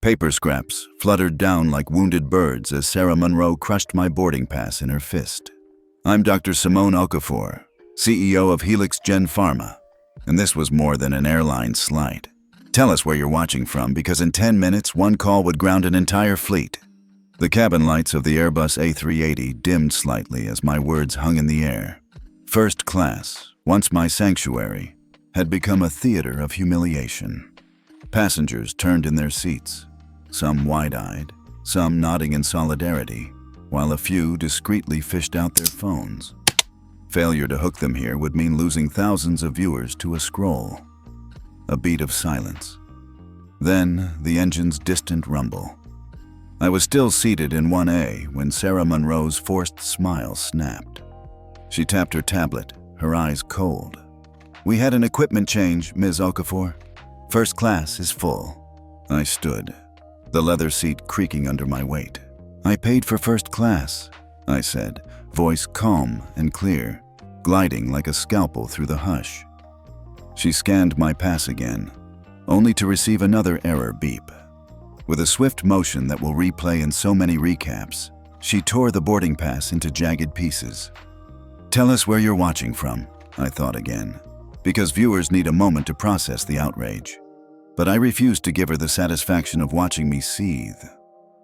Paper scraps fluttered down like wounded birds as Sarah Monroe crushed my boarding pass in her fist. "I'm Dr. Simone Okafor, CEO of Helix Gen Pharma, and this was more than an airline slight. Tell us where you're watching from, because in 10 minutes, one call would ground an entire fleet." The cabin lights of the Airbus A380 dimmed slightly as my words hung in the air. First class, once my sanctuary, had become a theater of humiliation. Passengers turned in their seats, some wide-eyed, some nodding in solidarity, while a few discreetly fished out their phones. Failure to hook them here would mean losing thousands of viewers to a scroll. A beat of silence. Then the engine's distant rumble. I was still seated in 1A when Sarah Monroe's forced smile snapped. She tapped her tablet, her eyes cold. "We had an equipment change, Ms. Okafor. First class is full." I stood, the leather seat creaking under my weight. "I paid for first class," I said, voice calm and clear, gliding like a scalpel through the hush. She scanned my pass again, only to receive another error beep. With a swift motion that will replay in so many recaps, she tore the boarding pass into jagged pieces. "Tell us where you're watching from," I thought again, because viewers need a moment to process the outrage. But I refused to give her the satisfaction of watching me seethe.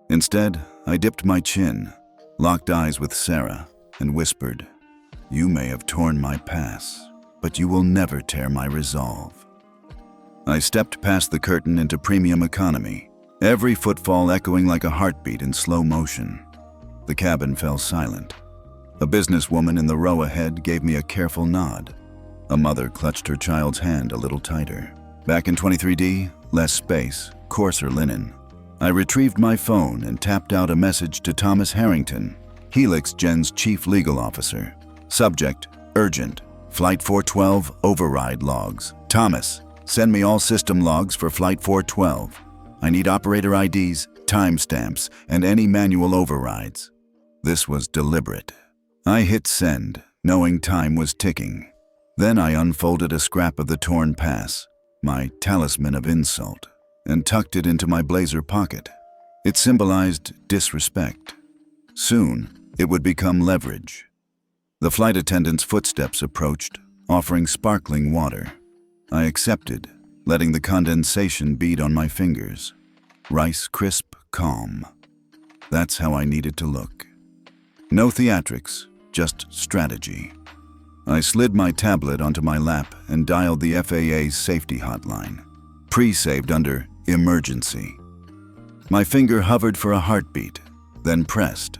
Instead, I dipped my chin, locked eyes with Sarah, and whispered, "You may have torn my pass, but you will never tear my resolve." I stepped past the curtain into premium economy, every footfall echoing like a heartbeat in slow motion. The cabin fell silent. A businesswoman in the row ahead gave me a careful nod. A mother clutched her child's hand a little tighter. Back in 23D, less space, coarser linen. I retrieved my phone and tapped out a message to Thomas Harrington, Helix Gen's chief legal officer. Subject, urgent, Flight 412 override logs. "Thomas, send me all system logs for Flight 412. I need operator IDs, timestamps, and any manual overrides." This was deliberate. I hit send, knowing time was ticking. Then I unfolded a scrap of the torn pass, my talisman of insult, and tucked it into my blazer pocket. It symbolized disrespect. Soon, it would become leverage. The flight attendant's footsteps approached, offering sparkling water. I accepted, letting the condensation bead on my fingers. Rice crisp calm. That's how I needed to look. No theatrics, just strategy. I slid my tablet onto my lap and dialed the FAA's safety hotline, pre-saved under emergency. My finger hovered for a heartbeat, then pressed.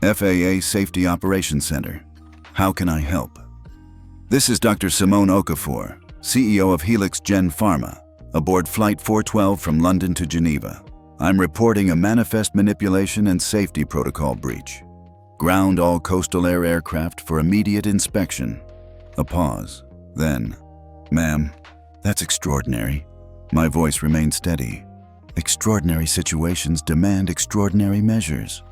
FAA Safety Operations Center. How can I help? "This is Dr. Simone Okafor, CEO of Helix Gen Pharma, aboard Flight 412 from London to Geneva. I'm reporting a manifest manipulation and safety protocol breach. Ground all coastal air aircraft for immediate inspection." A pause. Then, "Ma'am, that's extraordinary." My voice remained steady. "Extraordinary situations demand extraordinary measures."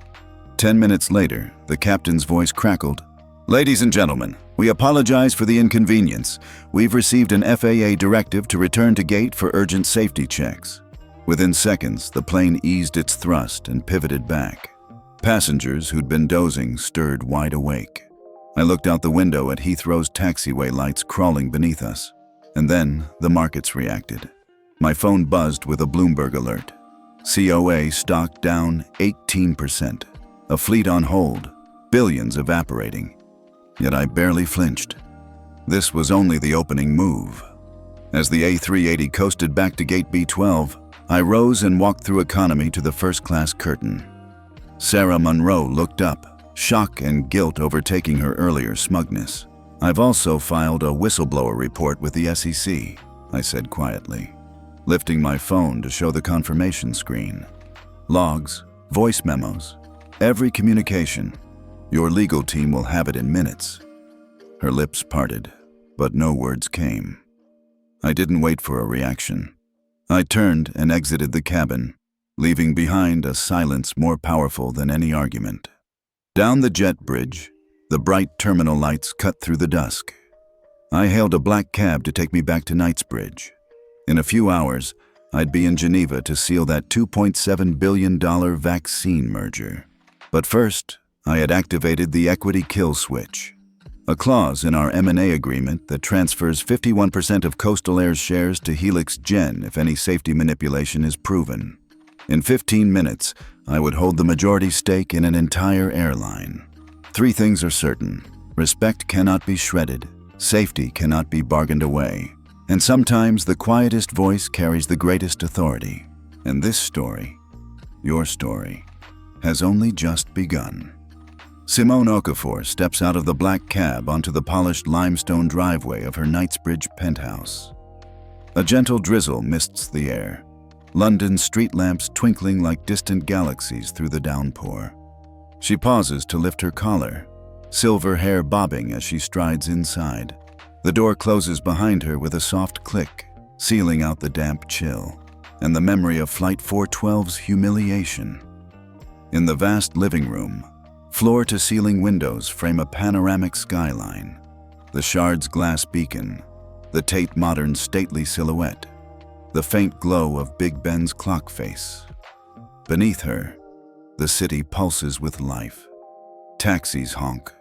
10 minutes later, the captain's voice crackled. "Ladies and gentlemen, we apologize for the inconvenience. We've received an FAA directive to return to gate for urgent safety checks." Within seconds, the plane eased its thrust and pivoted back. Passengers who'd been dozing stirred wide awake. I looked out the window at Heathrow's taxiway lights crawling beneath us. And then the markets reacted. My phone buzzed with a Bloomberg alert. COA stock down 18%. A fleet on hold, billions evaporating. Yet I barely flinched. This was only the opening move. As the A380 coasted back to gate B12, I rose and walked through economy to the first-class curtain. Sarah Monroe looked up, shock and guilt overtaking her earlier smugness. "I've also filed a whistleblower report with the SEC," I said quietly, lifting my phone to show the confirmation screen. "Logs, voice memos, every communication. Your legal team will have it in minutes." Her lips parted, but no words came. I didn't wait for a reaction. I turned and exited the cabin, leaving behind a silence more powerful than any argument. Down the jet bridge, the bright terminal lights cut through the dusk. I hailed a black cab to take me back to Knightsbridge. In a few hours, I'd be in Geneva to seal that $2.7 billion vaccine merger. But first, I had activated the equity kill switch, a clause in our M&A agreement that transfers 51% of Coastal Air's shares to Helix Gen if any safety manipulation is proven. In 15 minutes, I would hold the majority stake in an entire airline. 3 things are certain. Respect cannot be shredded, safety cannot be bargained away, and sometimes the quietest voice carries the greatest authority. And this story, your story, has only just begun. Simone Okafor steps out of the black cab onto the polished limestone driveway of her Knightsbridge penthouse. A gentle drizzle mists the air, London's street lamps twinkling like distant galaxies through the downpour. She pauses to lift her collar, silver hair bobbing as she strides inside. The door closes behind her with a soft click, sealing out the damp chill, and the memory of Flight 412's humiliation. In the vast living room, floor-to-ceiling windows frame a panoramic skyline. The Shard's glass beacon, the Tate Modern's stately silhouette, the faint glow of Big Ben's clock face. Beneath her, the city pulses with life. Taxis honk,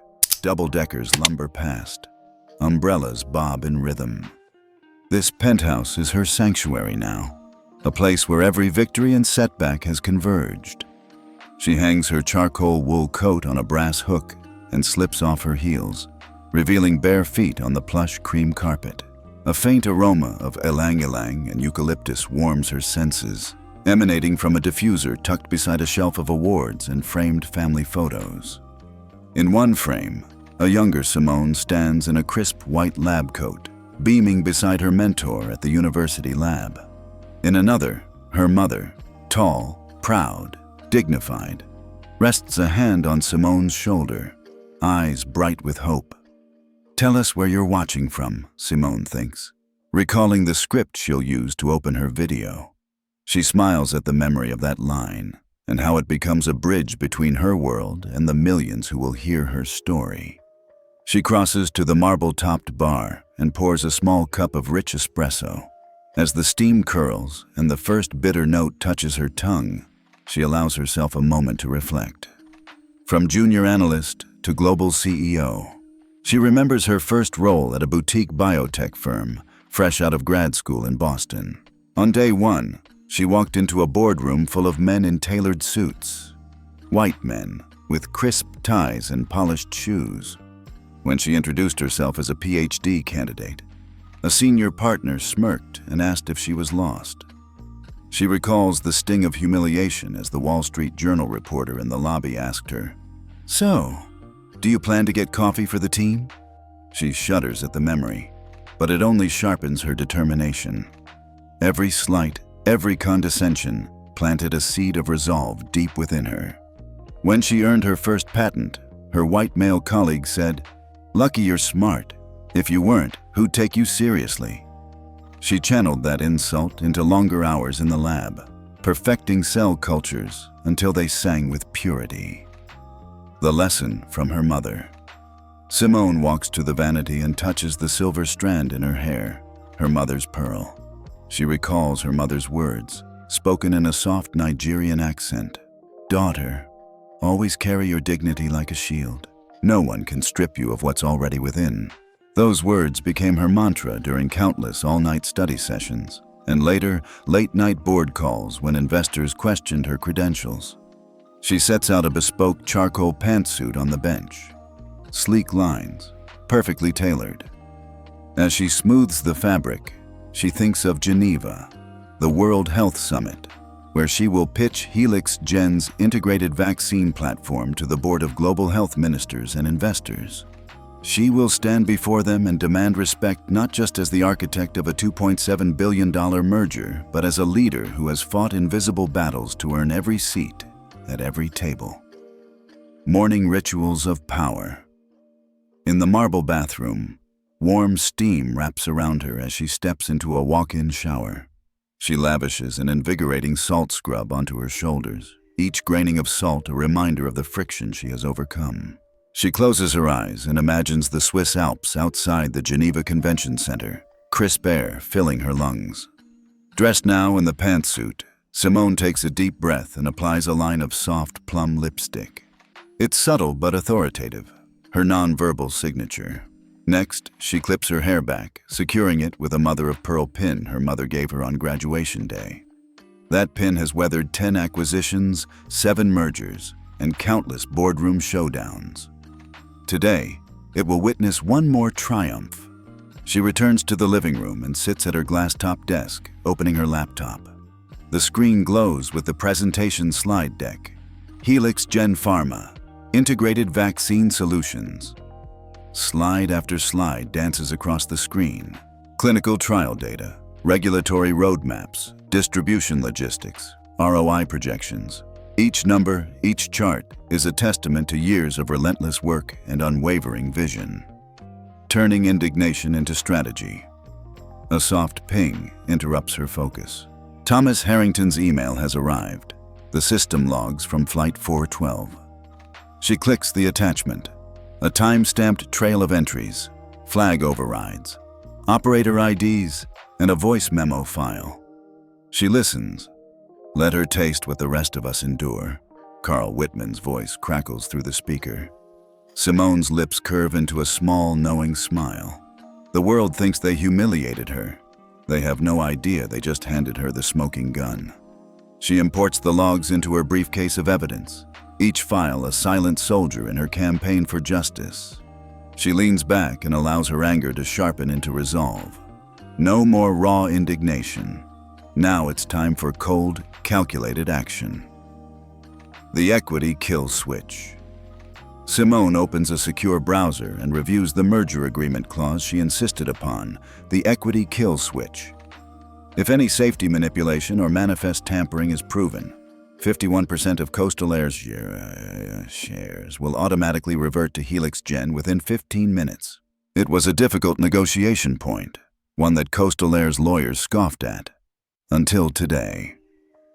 double-deckers lumber past, umbrellas bob in rhythm. This penthouse is her sanctuary now, a place where every victory and setback has converged. She hangs her charcoal wool coat on a brass hook and slips off her heels, revealing bare feet on the plush cream carpet. A faint aroma of ylang-ylang and eucalyptus warms her senses, emanating from a diffuser tucked beside a shelf of awards and framed family photos. In one frame, a younger Simone stands in a crisp white lab coat, beaming beside her mentor at the university lab. In another, her mother, tall, proud, dignified, rests a hand on Simone's shoulder, eyes bright with hope. Tell us where you're watching from, Simone thinks, recalling the script she'll use to open her video. She smiles at the memory of that line and how it becomes a bridge between her world and the millions who will hear her story. She crosses to the marble-topped bar and pours a small cup of rich espresso. As the steam curls and the first bitter note touches her tongue, she allows herself a moment to reflect. From junior analyst to global CEO, she remembers her first role at a boutique biotech firm, fresh out of grad school in Boston. On day 1, she walked into a boardroom full of men in tailored suits, white men with crisp ties and polished shoes. When she introduced herself as a PhD candidate, a senior partner smirked and asked if she was lost. She recalls the sting of humiliation as the Wall Street Journal reporter in the lobby asked her, "So, do you plan to get coffee for the team?" She shudders at the memory, but it only sharpens her determination. Every slight, every condescension planted a seed of resolve deep within her. When she earned her first patent, her white male colleague said, "Lucky you're smart. If you weren't, who'd take you seriously?" She channeled that insult into longer hours in the lab, perfecting cell cultures until they sang with purity. The lesson from her mother. Simone walks to the vanity and touches the silver strand in her hair, her mother's pearl. She recalls her mother's words, spoken in a soft Nigerian accent. "Daughter, always carry your dignity like a shield. No one can strip you of what's already within." Those words became her mantra during countless all-night study sessions, and later, late-night board calls when investors questioned her credentials. She sets out a bespoke charcoal pantsuit on the bench. Sleek lines, perfectly tailored. As she smooths the fabric, she thinks of Geneva, the World Health Summit, where she will pitch Helix Gen's integrated vaccine platform to the board of global health ministers and investors. She will stand before them and demand respect not just as the architect of a $2.7 billion merger, but as a leader who has fought invisible battles to earn every seat at every table. Morning rituals of power. In the marble bathroom, warm steam wraps around her as she steps into a walk-in shower. She lavishes an invigorating salt scrub onto her shoulders, each graining of salt a reminder of the friction she has overcome. She closes her eyes and imagines the Swiss Alps outside the Geneva Convention Center, crisp air filling her lungs. Dressed now in the pantsuit, Simone takes a deep breath and applies a line of soft plum lipstick. It's subtle but authoritative, her non-verbal signature. Next, she clips her hair back, securing it with a mother-of-pearl pin her mother gave her on graduation day. That pin has weathered 10 acquisitions, 7 mergers, and countless boardroom showdowns. Today, it will witness one more triumph. She returns to the living room and sits at her glass-top desk, opening her laptop. The screen glows with the presentation slide deck. Helix Gen Pharma, Integrated Vaccine Solutions. Slide after slide dances across the screen. Clinical trial data, regulatory roadmaps, distribution logistics, ROI projections. Each number, each chart, is a testament to years of relentless work and unwavering vision. Turning indignation into strategy. A soft ping interrupts her focus. Thomas Harrington's email has arrived. The system logs from Flight 412. She clicks the attachment. A time-stamped trail of entries, flag overrides, operator IDs, and a voice memo file. She listens. Let her taste what the rest of us endure. Carl Whitman's voice crackles through the speaker. Simone's lips curve into a small, knowing smile. The world thinks they humiliated her. They have no idea they just handed her the smoking gun. She imports the logs into her briefcase of evidence, each file a silent soldier in her campaign for justice. She leans back and allows her anger to sharpen into resolve. No more raw indignation. Now it's time for cold, calculated action. The equity kill switch. Simone opens a secure browser and reviews the merger agreement clause she insisted upon, the equity kill switch. If any safety manipulation or manifest tampering is proven, 51% of Coastal Air's shares will automatically revert to Helix Gen within 15 minutes. It was a difficult negotiation point, one that Coastal Air's lawyers scoffed at. Until today.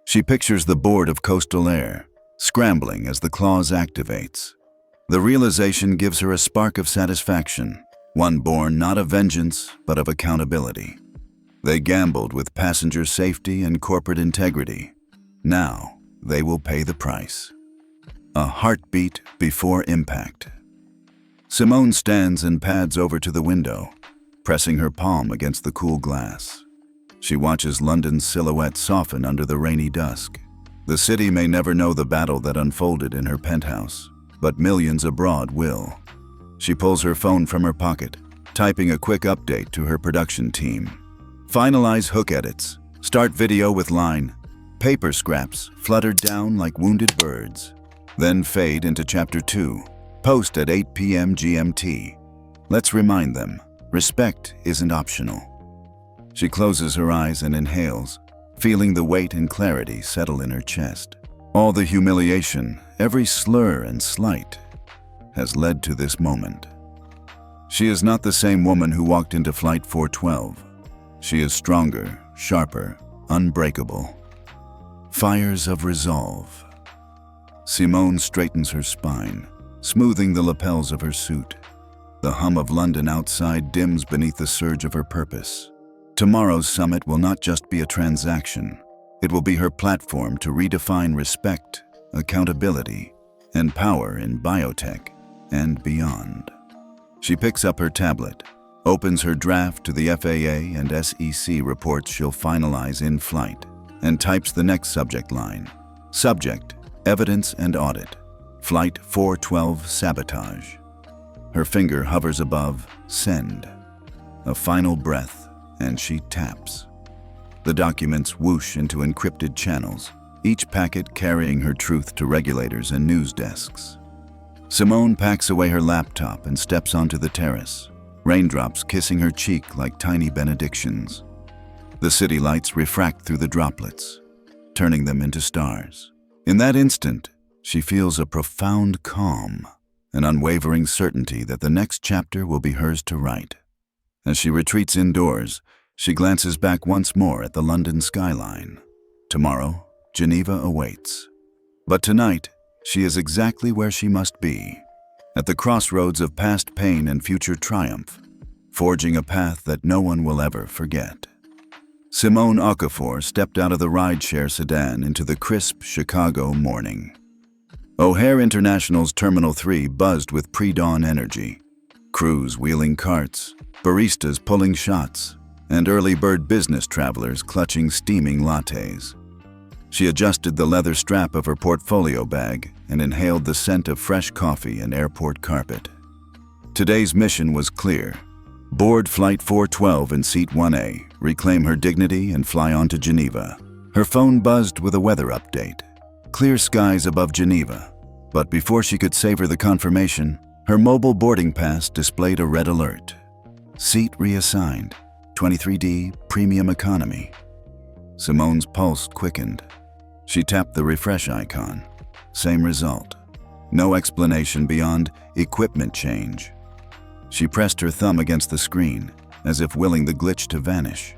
She pictures the board of Coastal Air, scrambling as the clause activates. The realization gives her a spark of satisfaction, one born not of vengeance, but of accountability. They gambled with passenger safety and corporate integrity. Now, they will pay the price. A heartbeat before impact. Simone stands and pads over to the window, pressing her palm against the cool glass. She watches London's silhouette soften under the rainy dusk. The city may never know the battle that unfolded in her penthouse, but millions abroad will. She pulls her phone from her pocket, typing a quick update to her production team. Finalize hook edits. Start video with line. Paper scraps fluttered down like wounded birds. Then fade into Chapter 2. Post at 8 p.m. GMT. Let's remind them, respect isn't optional. She closes her eyes and inhales, feeling the weight and clarity settle in her chest. All the humiliation, every slur and slight, has led to this moment. She is not the same woman who walked into Flight 412. She is stronger, sharper, unbreakable. Fires of resolve. Simone straightens her spine, smoothing the lapels of her suit. The hum of London outside dims beneath the surge of her purpose. Tomorrow's summit will not just be a transaction. It will be her platform to redefine respect, accountability, and power in biotech and beyond. She picks up her tablet, opens her draft to the FAA and SEC reports she'll finalize in flight, and types the next subject line. Subject, evidence and audit. Flight 412 sabotage. Her finger hovers above send. A final breath, and she taps. The documents whoosh into encrypted channels, each packet carrying her truth to regulators and news desks. Simone packs away her laptop and steps onto the terrace, raindrops kissing her cheek like tiny benedictions. The city lights refract through the droplets, turning them into stars. In that instant, she feels a profound calm, an unwavering certainty that the next chapter will be hers to write. As she retreats indoors, she glances back once more at the London skyline. Tomorrow, Geneva awaits. But tonight, she is exactly where she must be, at the crossroads of past pain and future triumph, forging a path that no one will ever forget. Simone Okafor stepped out of the rideshare sedan into the crisp Chicago morning. O'Hare International's Terminal 3 buzzed with pre-dawn energy. Crews wheeling carts, baristas pulling shots, and early bird business travelers clutching steaming lattes. She adjusted the leather strap of her portfolio bag and inhaled the scent of fresh coffee and airport carpet. Today's mission was clear. Board Flight 412 in Seat 1A, reclaim her dignity and fly on to Geneva. Her phone buzzed with a weather update. Clear skies above Geneva. But before she could savor the confirmation, her mobile boarding pass displayed a red alert. Seat reassigned, 23D Premium Economy. Simone's pulse quickened. She tapped the refresh icon. Same result. No explanation beyond equipment change. She pressed her thumb against the screen, as if willing the glitch to vanish.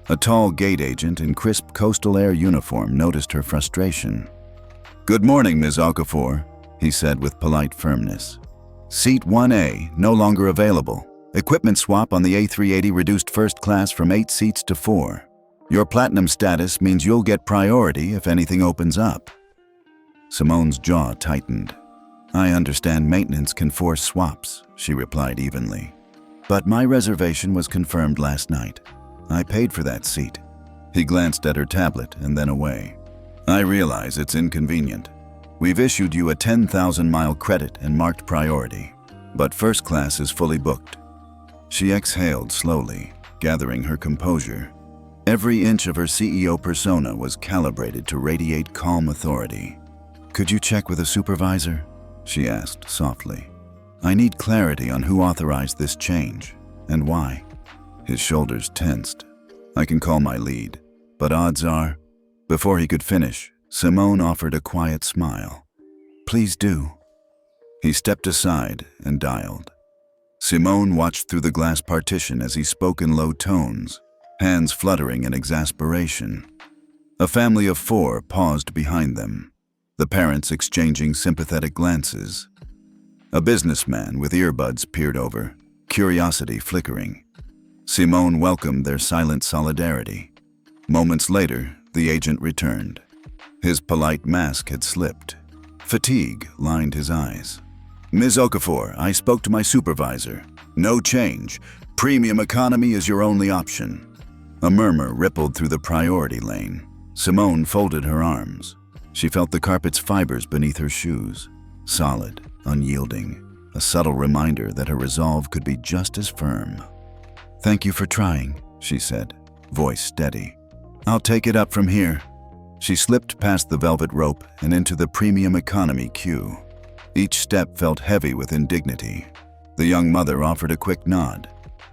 A tall gate agent in crisp Coastal Air uniform noticed her frustration. "Good morning, Ms. Okafor," he said with polite firmness. "Seat 1A, no longer available. Equipment swap on the A380 reduced first class from 8 seats to 4. Your platinum status means you'll get priority if anything opens up." Simone's jaw tightened. "I understand maintenance can force swaps," she replied evenly. "But my reservation was confirmed last night. I paid for that seat." He glanced at her tablet and then away. "I realize it's inconvenient. We've issued you a 10,000-mile credit and marked priority, but first class is fully booked." She exhaled slowly, gathering her composure. Every inch of her CEO persona was calibrated to radiate calm authority. "Could you check with a supervisor?" she asked softly. "I need clarity on who authorized this change and why." His shoulders tensed. "I can call my lead, but odds are..." Before he could finish, Simone offered a quiet smile. "Please do." He stepped aside and dialed. Simone watched through the glass partition as he spoke in low tones, hands fluttering in exasperation. A family of 4 paused behind them, the parents exchanging sympathetic glances. A businessman with earbuds peered over, curiosity flickering. Simone welcomed their silent solidarity. Moments later, the agent returned. His polite mask had slipped. Fatigue lined his eyes. "Ms. Okafor, I spoke to my supervisor. No change. Premium economy is your only option." A murmur rippled through the priority lane. Simone folded her arms. She felt the carpet's fibers beneath her shoes. Solid, unyielding, a subtle reminder that her resolve could be just as firm. "Thank you for trying," she said, voice steady. "I'll take it up from here." She slipped past the velvet rope and into the premium economy queue. Each step felt heavy with indignity. The young mother offered a quick nod.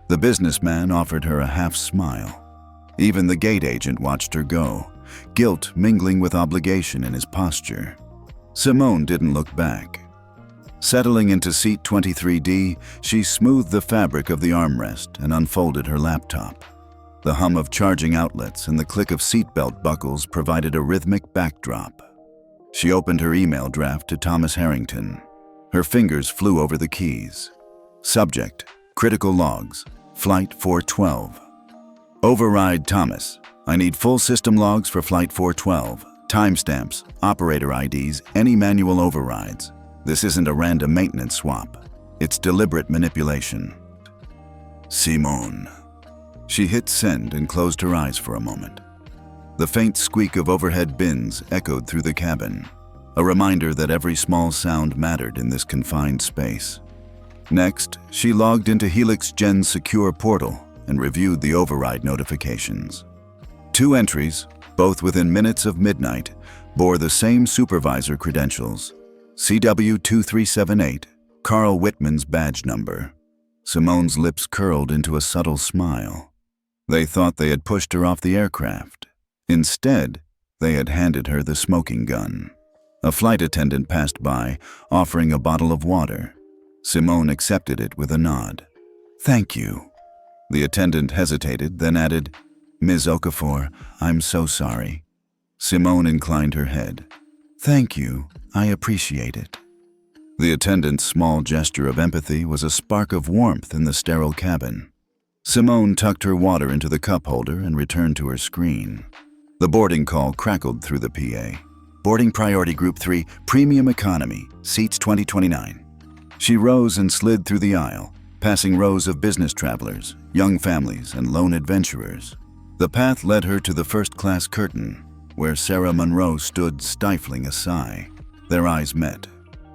The businessman offered her a half smile. Even the gate agent watched her go, guilt mingling with obligation in his posture. Simone didn't look back. Settling into seat 23D, she smoothed the fabric of the armrest and unfolded her laptop. The hum of charging outlets and the click of seatbelt buckles provided a rhythmic backdrop. She opened her email draft to Thomas Harrington. Her fingers flew over the keys. Subject: Critical Logs, Flight 412. Override Thomas. I need full system logs for Flight 412. Timestamps, operator IDs, any manual overrides. This isn't a random maintenance swap. It's deliberate manipulation. Simone. She hit send and closed her eyes for a moment. The faint squeak of overhead bins echoed through the cabin, a reminder that every small sound mattered in this confined space. Next, she logged into Helix Gen's secure portal and reviewed the override notifications. 2 entries, both within minutes of midnight, bore the same supervisor credentials: CW2378, Carl Whitman's badge number. Simone's lips curled into a subtle smile. They thought they had pushed her off the aircraft. Instead, they had handed her the smoking gun. A flight attendant passed by, offering a bottle of water. Simone accepted it with a nod. "Thank you." The attendant hesitated, then added, "Ms. Okafor, I'm so sorry." Simone inclined her head. "Thank you. I appreciate it." The attendant's small gesture of empathy was a spark of warmth in the sterile cabin. Simone tucked her water into the cup holder and returned to her screen. The boarding call crackled through the PA. Boarding priority group 3, premium economy, seats 2029. She rose and slid through the aisle, passing rows of business travelers, young families, and lone adventurers. The path led her to the first-class curtain, where Sarah Monroe stood stifling a sigh. Their eyes met.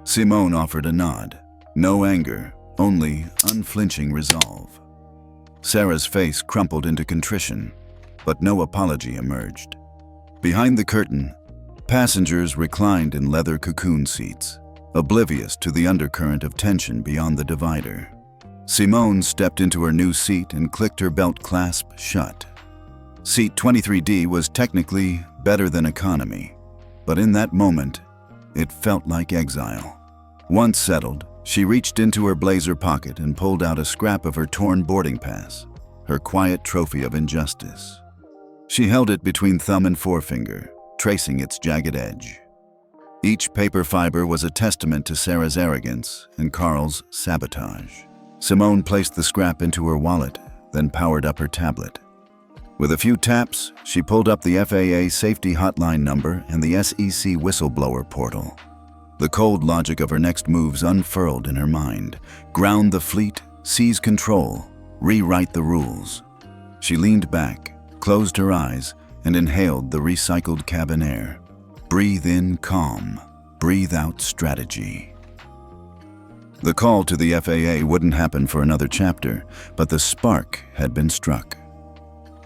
Simone offered a nod. No anger, only unflinching resolve. Sarah's face crumpled into contrition, but no apology emerged. Behind the curtain, passengers reclined in leather cocoon seats, oblivious to the undercurrent of tension beyond the divider. Simone stepped into her new seat and clicked her belt clasp shut. Seat 23D was technically better than economy, but in that moment, it felt like exile. Once settled, she reached into her blazer pocket and pulled out a scrap of her torn boarding pass, her quiet trophy of injustice. She held it between thumb and forefinger, tracing its jagged edge. Each paper fiber was a testament to Sarah's arrogance and Carl's sabotage. Simone placed the scrap into her wallet, then powered up her tablet. With a few taps, she pulled up the FAA safety hotline number and the SEC whistleblower portal. The cold logic of her next moves unfurled in her mind. Ground the fleet, seize control, rewrite the rules. She leaned back, closed her eyes, and inhaled the recycled cabin air. Breathe in calm, breathe out strategy. The call to the FAA wouldn't happen for another chapter, but the spark had been struck.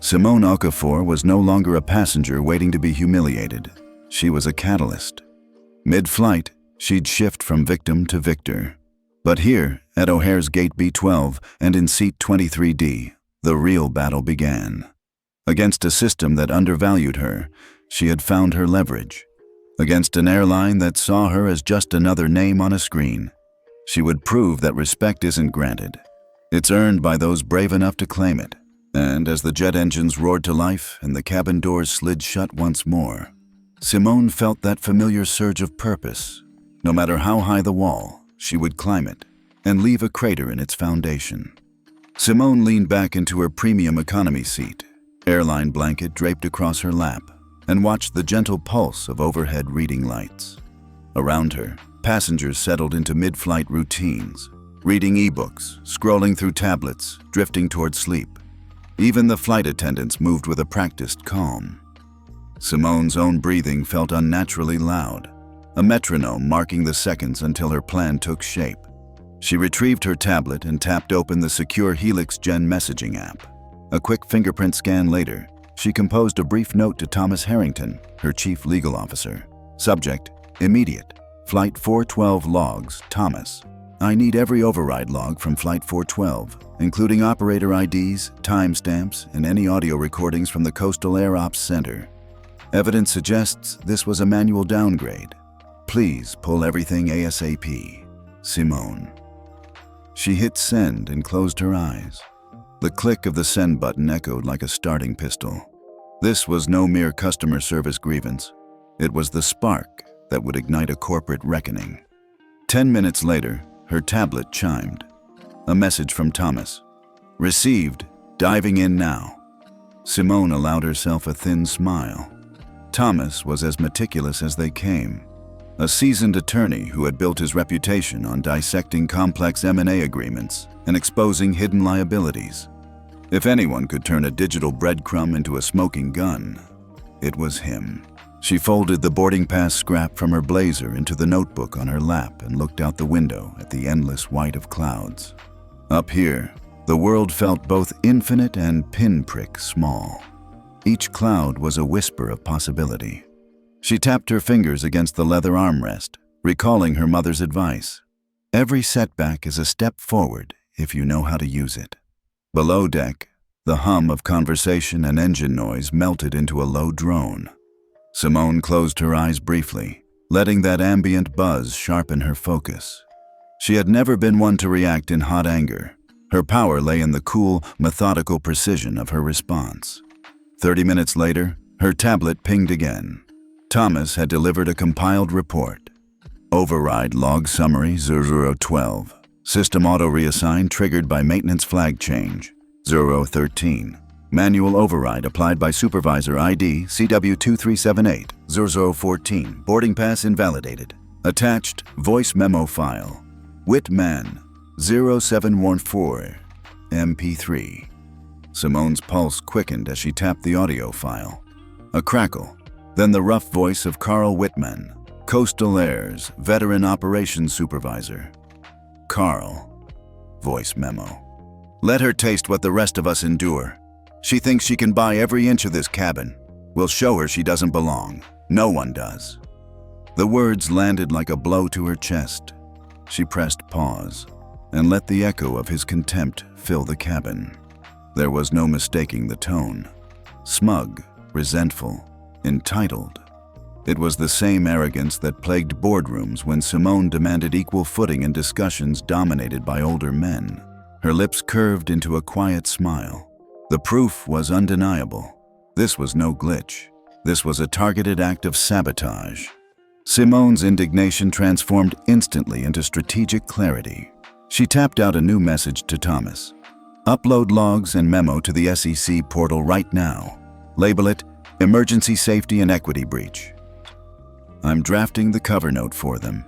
Simone Okafor was no longer a passenger waiting to be humiliated. She was a catalyst. Mid-flight, she'd shift from victim to victor. But here, at O'Hare's Gate B12 and in seat 23D, the real battle began. Against a system that undervalued her, she had found her leverage. Against an airline that saw her as just another name on a screen, she would prove that respect isn't granted. It's earned by those brave enough to claim it. And as the jet engines roared to life and the cabin doors slid shut once more, Simone felt that familiar surge of purpose. No matter how high the wall, she would climb it and leave a crater in its foundation. Simone leaned back into her premium economy seat, airline blanket draped across her lap, and watched the gentle pulse of overhead reading lights. Around her, passengers settled into mid-flight routines, reading ebooks, scrolling through tablets, drifting toward sleep. Even the flight attendants moved with a practiced calm. Simone's own breathing felt unnaturally loud, a metronome marking the seconds until her plan took shape. She retrieved her tablet and tapped open the secure Helix Gen messaging app. A quick fingerprint scan later, she composed a brief note to Thomas Harrington, her chief legal officer. Subject: immediate. Flight 412 logs, Thomas. I need every override log from Flight 412, including operator IDs, timestamps, and any audio recordings from the Coastal Air Ops Center. Evidence suggests this was a manual downgrade. Please pull everything ASAP. Simone. She hit send and closed her eyes. The click of the send button echoed like a starting pistol. This was no mere customer service grievance. It was the spark that would ignite a corporate reckoning. 10 minutes later, her tablet chimed. A message from Thomas. Received. Diving in now. Simone allowed herself a thin smile. Thomas was as meticulous as they came. A seasoned attorney who had built his reputation on dissecting complex M&A agreements and exposing hidden liabilities. If anyone could turn a digital breadcrumb into a smoking gun, it was him. She folded the boarding pass scrap from her blazer into the notebook on her lap and looked out the window at the endless white of clouds. Up here, the world felt both infinite and pinprick small. Each cloud was a whisper of possibility. She tapped her fingers against the leather armrest, recalling her mother's advice. Every setback is a step forward if you know how to use it. Below deck, the hum of conversation and engine noise melted into a low drone. Simone closed her eyes briefly, letting that ambient buzz sharpen her focus. She had never been one to react in hot anger. Her power lay in the cool, methodical precision of her response. 30 minutes later, her tablet pinged again. Thomas had delivered a compiled report. Override log summary 0012. System auto reassign triggered by maintenance flag change. 0013. Manual override applied by Supervisor ID CW2378 0014. Boarding pass invalidated. Attached voice memo file. Whitman 0714 MP3. Simone's pulse quickened as she tapped the audio file. A crackle, then the rough voice of Carl Whitman, Coastal Air's veteran operations supervisor. Carl. Voice memo. Let her taste what the rest of us endure. She thinks she can buy every inch of this cabin. We'll show her she doesn't belong. No one does. The words landed like a blow to her chest. She pressed pause and let the echo of his contempt fill the cabin. There was no mistaking the tone. Smug, resentful, entitled. It was the same arrogance that plagued boardrooms when Simone demanded equal footing in discussions dominated by older men. Her lips curved into a quiet smile. The proof was undeniable. This was no glitch. This was a targeted act of sabotage. Simone's indignation transformed instantly into strategic clarity. She tapped out a new message to Thomas. Upload logs and memo to the SEC portal right now. Label it Emergency Safety and Equity Breach. I'm drafting the cover note for them.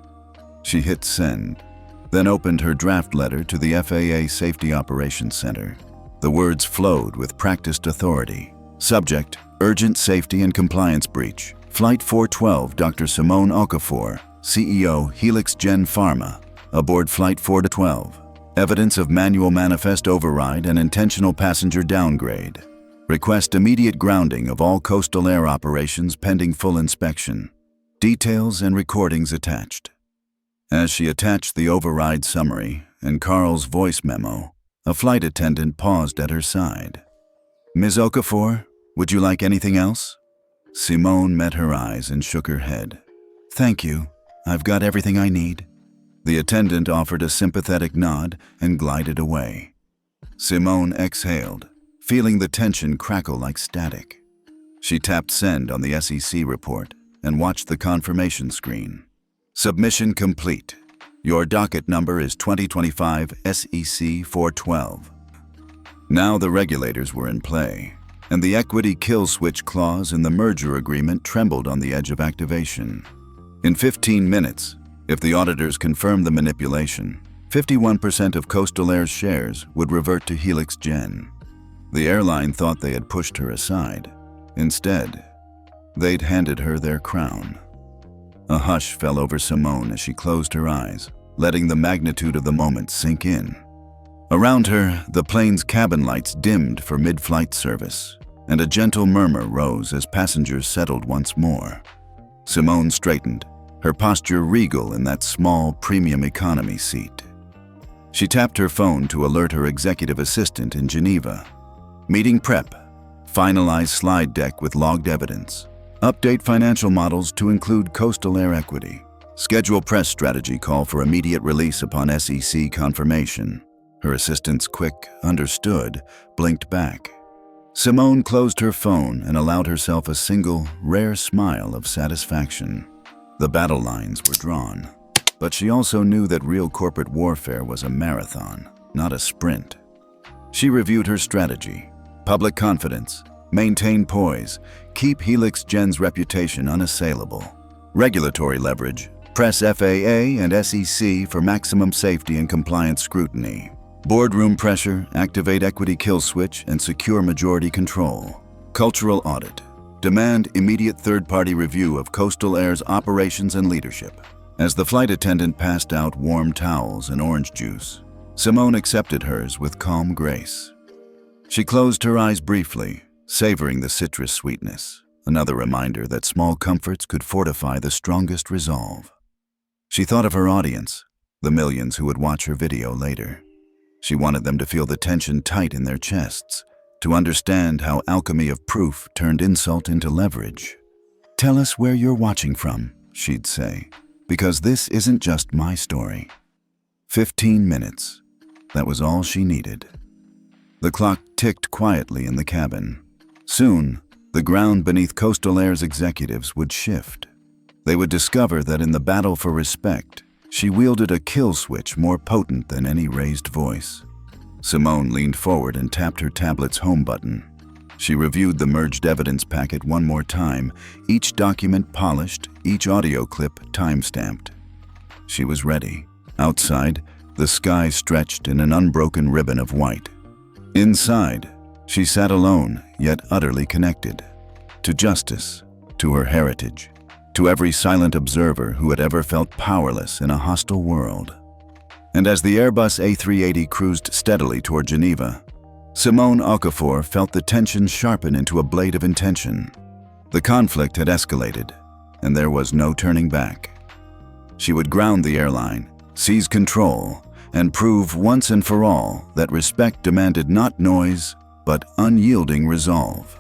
She hit send, then opened her draft letter to the FAA Safety Operations Center. The words flowed with practiced authority. Subject, Urgent Safety and Compliance Breach. Flight 412, Dr. Simone Okafor, CEO, Helix Gen Pharma, aboard Flight 412. Evidence of manual manifest override and intentional passenger downgrade. Request immediate grounding of all coastal air operations pending full inspection. Details and recordings attached. As she attached the override summary and Carl's voice memo, a flight attendant paused at her side. Ms. Okafor, would you like anything else? Simone met her eyes and shook her head. Thank you. I've got everything I need. The attendant offered a sympathetic nod and glided away. Simone exhaled, feeling the tension crackle like static. She tapped send on the SEC report and watched the confirmation screen. Submission complete. Your docket number is 2025 SEC 412. Now the regulators were in play, and the equity kill switch clause in the merger agreement trembled on the edge of activation. In 15 minutes, if the auditors confirmed the manipulation, 51% of Coastal Air's shares would revert to Helix Gen. The airline thought they had pushed her aside. Instead, they'd handed her their crown. A hush fell over Simone as she closed her eyes, letting the magnitude of the moment sink in. Around her, the plane's cabin lights dimmed for mid-flight service, and a gentle murmur rose as passengers settled once more. Simone straightened, her posture regal in that small premium economy seat. She tapped her phone to alert her executive assistant in Geneva. Meeting prep. Finalize slide deck with logged evidence. Update financial models to include Coastal Air equity. Schedule press strategy call for immediate release upon SEC confirmation. Her assistant's quick, understood, blinked back. Simone closed her phone and allowed herself a single, rare smile of satisfaction. The battle lines were drawn, but she also knew that real corporate warfare was a marathon, not a sprint. She reviewed her strategy. Public confidence, maintain poise, keep Helix Gen's reputation unassailable. Regulatory leverage, press FAA and SEC for maximum safety and compliance scrutiny. Boardroom pressure, activate equity kill switch and secure majority control. Cultural audit, demand immediate third-party review of Coastal Air's operations and leadership. As the flight attendant passed out warm towels and orange juice, Simone accepted hers with calm grace. She closed her eyes briefly, savoring the citrus sweetness, another reminder that small comforts could fortify the strongest resolve. She thought of her audience, the millions who would watch her video later. She wanted them to feel the tension tight in their chests, to understand how alchemy of proof turned insult into leverage. Tell us where you're watching from, she'd say, because this isn't just my story. 15 minutes. That was all she needed. The clock ticked quietly in the cabin. Soon, the ground beneath Coastal Air's executives would shift. They would discover that in the battle for respect, she wielded a kill switch more potent than any raised voice. Simone leaned forward and tapped her tablet's home button. She reviewed the merged evidence packet one more time, each document polished, each audio clip time-stamped. She was ready. Outside, the sky stretched in an unbroken ribbon of white. Inside, she sat alone, yet utterly connected. To justice, to her heritage, to every silent observer who had ever felt powerless in a hostile world. And as the Airbus A380 cruised steadily toward Geneva, Simone Okafor felt the tension sharpen into a blade of intention. The conflict had escalated, and there was no turning back. She would ground the airline, seize control, and prove once and for all that respect demanded not noise, but unyielding resolve.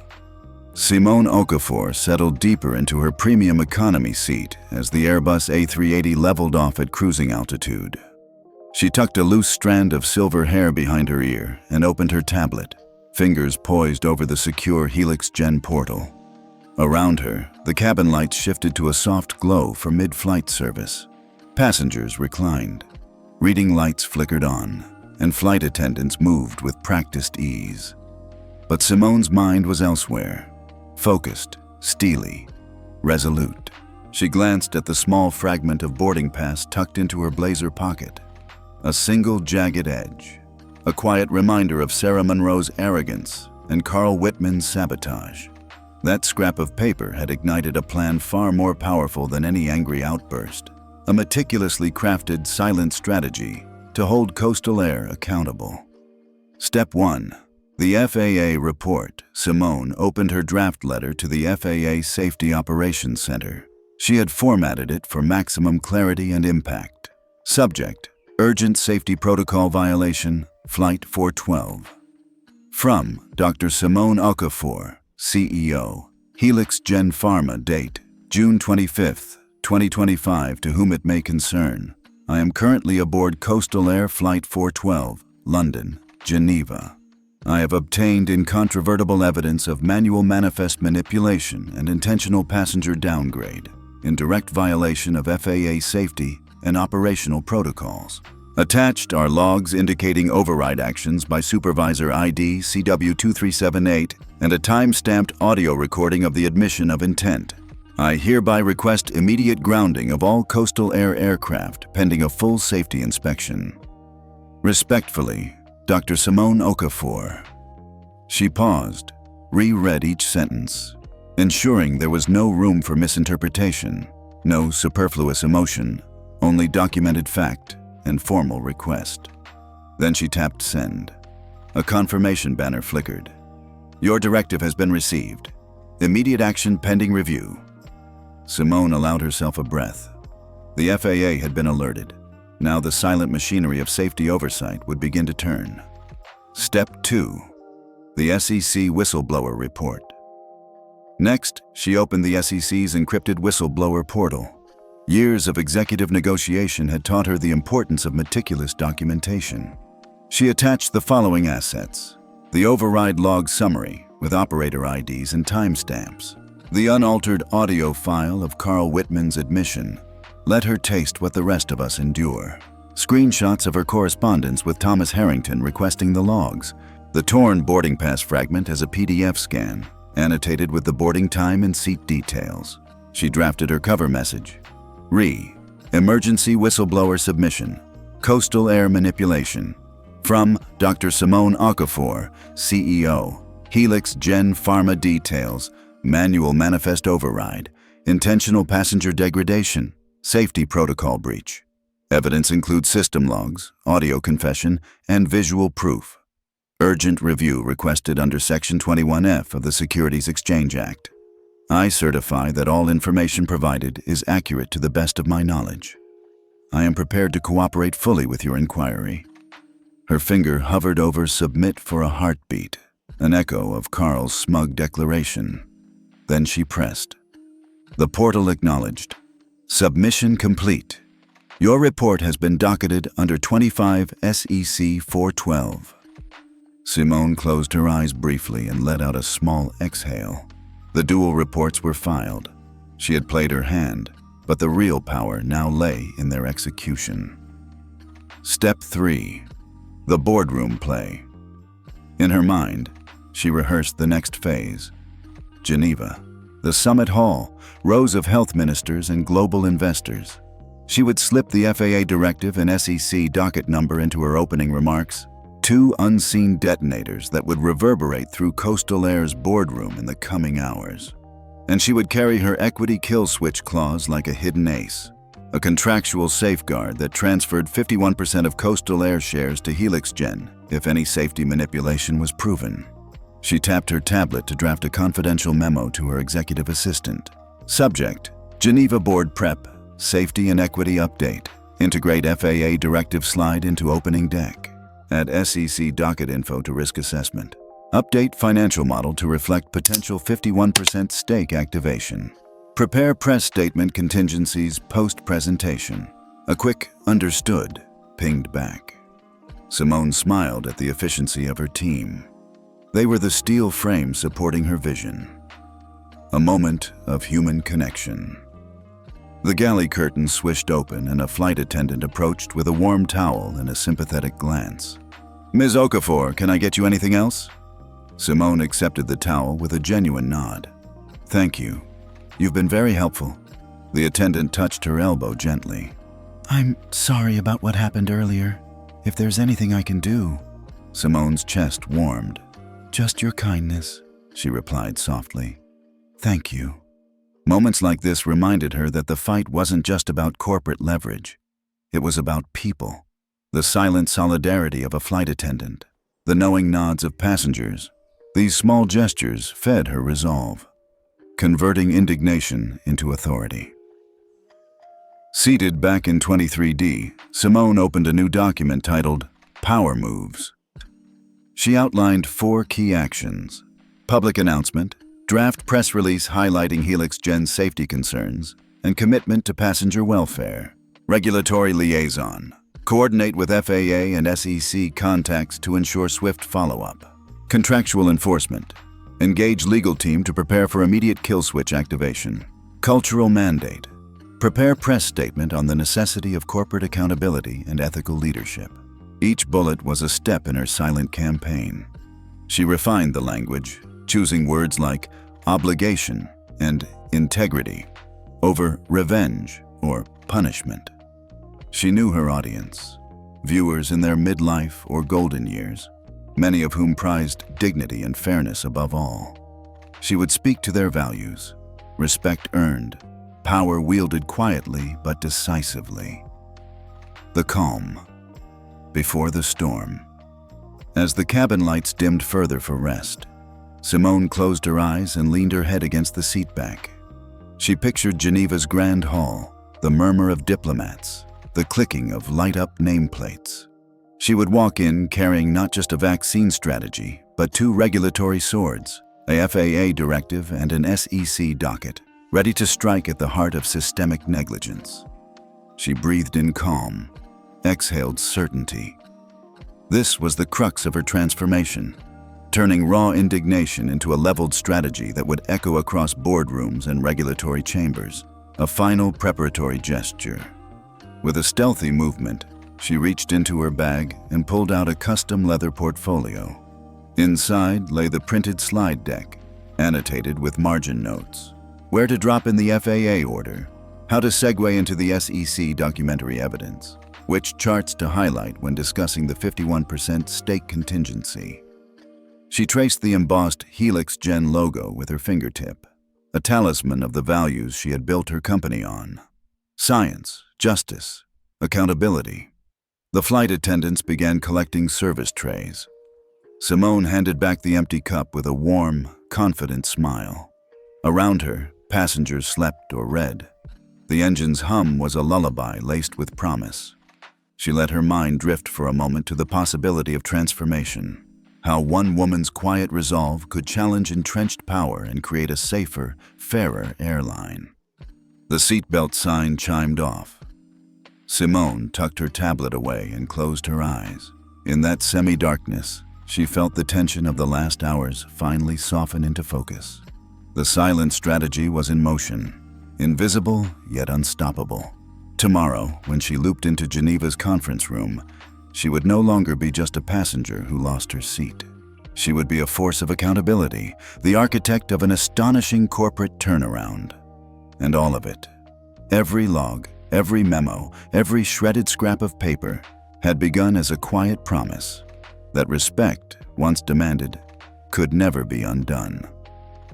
Simone Okafor settled deeper into her premium economy seat as the Airbus A380 leveled off at cruising altitude. She tucked a loose strand of silver hair behind her ear and opened her tablet, fingers poised over the secure Helix Gen portal. Around her, the cabin lights shifted to a soft glow for mid-flight service. Passengers reclined. Reading lights flickered on, and flight attendants moved with practiced ease. But Simone's mind was elsewhere. Focused, steely, resolute. She glanced at the small fragment of boarding pass tucked into her blazer pocket. A single jagged edge. A quiet reminder of Sarah Monroe's arrogance and Carl Whitman's sabotage. That scrap of paper had ignited a plan far more powerful than any angry outburst. A meticulously crafted silent strategy to hold Coastal Air accountable. Step 1. The FAA report. Simone opened her draft letter to the FAA Safety Operations Center. She had formatted it for maximum clarity and impact. Subject: Urgent Safety Protocol Violation, Flight 412. From Dr. Simone Okafor, CEO, Helix Gen Pharma. Date: June 25, 2025. To whom it may concern, I am currently aboard Coastal Air Flight 412, London, Geneva. I have obtained incontrovertible evidence of manual manifest manipulation and intentional passenger downgrade, in direct violation of FAA safety and operational protocols. Attached are logs indicating override actions by Supervisor ID CW2378 and a time-stamped audio recording of the admission of intent. I hereby request immediate grounding of all Coastal Air aircraft pending a full safety inspection. Respectfully, Dr. Simone Okafor. She paused, reread each sentence, ensuring there was no room for misinterpretation, no superfluous emotion, only documented fact and formal request. Then she tapped send. A confirmation banner flickered. Your directive has been received. Immediate action pending review. Simone allowed herself a breath. The FAA had been alerted. Now the silent machinery of safety oversight would begin to turn. Step 2. The SEC Whistleblower Report. Next, she opened the SEC's encrypted whistleblower portal. Years of executive negotiation had taught her the importance of meticulous documentation. She attached the following assets: the override log summary with operator IDs and timestamps, the unaltered audio file of Carl Whitman's admission. Let her taste what the rest of us endure. Screenshots of her correspondence with Thomas Harrington requesting the logs, the torn boarding pass fragment as a PDF scan, annotated with the boarding time and seat details. She drafted her cover message. Emergency whistleblower submission. Coastal Air manipulation. From Dr. Simone Okafor, CEO, Helix Gen Pharma. Details: manual manifest override, intentional passenger degradation, safety protocol breach. Evidence includes system logs, audio confession, and visual proof. Urgent review requested under Section 21F of the Securities Exchange Act. I certify that all information provided is accurate to the best of my knowledge. I am prepared to cooperate fully with your inquiry. Her finger hovered over submit for a heartbeat, an echo of Carl's smug declaration. Then she pressed. The portal acknowledged. Submission complete. Your report has been docketed under 25 SEC 412. Simone closed her eyes briefly and let out a small exhale. The dual reports were filed. She had played her hand, but the real power now lay in their execution. Step 3. The boardroom play. In her mind, she rehearsed the next phase. Geneva, the summit hall, rows of health ministers and global investors. She would slip the FAA directive and SEC docket number into her opening remarks, two unseen detonators that would reverberate through Coastal Air's boardroom in the coming hours. And she would carry her equity kill switch clause like a hidden ace, a contractual safeguard that transferred 51% of Coastal Air shares to HelixGen if any safety manipulation was proven. She tapped her tablet to draft a confidential memo to her executive assistant. Subject: Geneva Board Prep, Safety and Equity Update. Integrate FAA Directive Slide into Opening Deck. Add SEC docket info to risk assessment. Update financial model to reflect potential 51% stake activation. Prepare press statement contingencies post-presentation. A quick "understood" pinged back. Simone smiled at the efficiency of her team. They were the steel frame supporting her vision. A moment of human connection. The galley curtain swished open and a flight attendant approached with a warm towel and a sympathetic glance. "Ms. Okafor, can I get you anything else?" Simone accepted the towel with a genuine nod. "Thank you. You've been very helpful." The attendant touched her elbow gently. "I'm sorry about what happened earlier. If there's anything I can do." Simone's chest warmed. "Just your kindness," she replied softly. "Thank you." Moments like this reminded her that the fight wasn't just about corporate leverage. It was about people. The silent solidarity of a flight attendant, the knowing nods of passengers. These small gestures fed her resolve, converting indignation into authority. Seated back in 23D, Simone opened a new document titled Power Moves. She outlined 4 key actions: public announcement, draft press release highlighting HelixGen's safety concerns, and commitment to passenger welfare. Regulatory liaison, coordinate with FAA and SEC contacts to ensure swift follow-up. Contractual enforcement, engage legal team to prepare for immediate kill switch activation. Cultural mandate, prepare press statement on the necessity of corporate accountability and ethical leadership. Each bullet was a step in her silent campaign. She refined the language, choosing words like obligation and integrity over revenge or punishment. She knew her audience, viewers in their midlife or golden years, many of whom prized dignity and fairness above all. She would speak to their values: respect earned, power wielded quietly but decisively. The calm before the storm. As the cabin lights dimmed further for rest, Simone closed her eyes and leaned her head against the seat back. She pictured Geneva's grand hall, the murmur of diplomats, the clicking of light-up nameplates. She would walk in carrying not just a vaccine strategy, but 2 regulatory swords, a FAA directive and an SEC docket, ready to strike at the heart of systemic negligence. She breathed in calm, exhaled certainty. This was the crux of her transformation, turning raw indignation into a leveled strategy that would echo across boardrooms and regulatory chambers, a final preparatory gesture. With a stealthy movement, she reached into her bag and pulled out a custom leather portfolio. Inside lay the printed slide deck, annotated with margin notes. Where to drop in the FAA order, how to segue into the SEC documentary evidence, which charts to highlight when discussing the 51% stake contingency. She traced the embossed HelixGen logo with her fingertip, a talisman of the values she had built her company on: science, justice, accountability. The flight attendants began collecting service trays. Simone handed back the empty cup with a warm, confident smile. Around her, passengers slept or read. The engine's hum was a lullaby laced with promise. She let her mind drift for a moment to the possibility of transformation. How one woman's quiet resolve could challenge entrenched power and create a safer, fairer airline. The seatbelt sign chimed off. Simone tucked her tablet away and closed her eyes. In that semi-darkness, she felt the tension of the last hours finally soften into focus. The silent strategy was in motion, invisible yet unstoppable. Tomorrow, when she looped into Geneva's conference room, she would no longer be just a passenger who lost her seat. She would be a force of accountability, the architect of an astonishing corporate turnaround. And all of it, every log, every memo, every shredded scrap of paper, had begun as a quiet promise that respect, once demanded, could never be undone.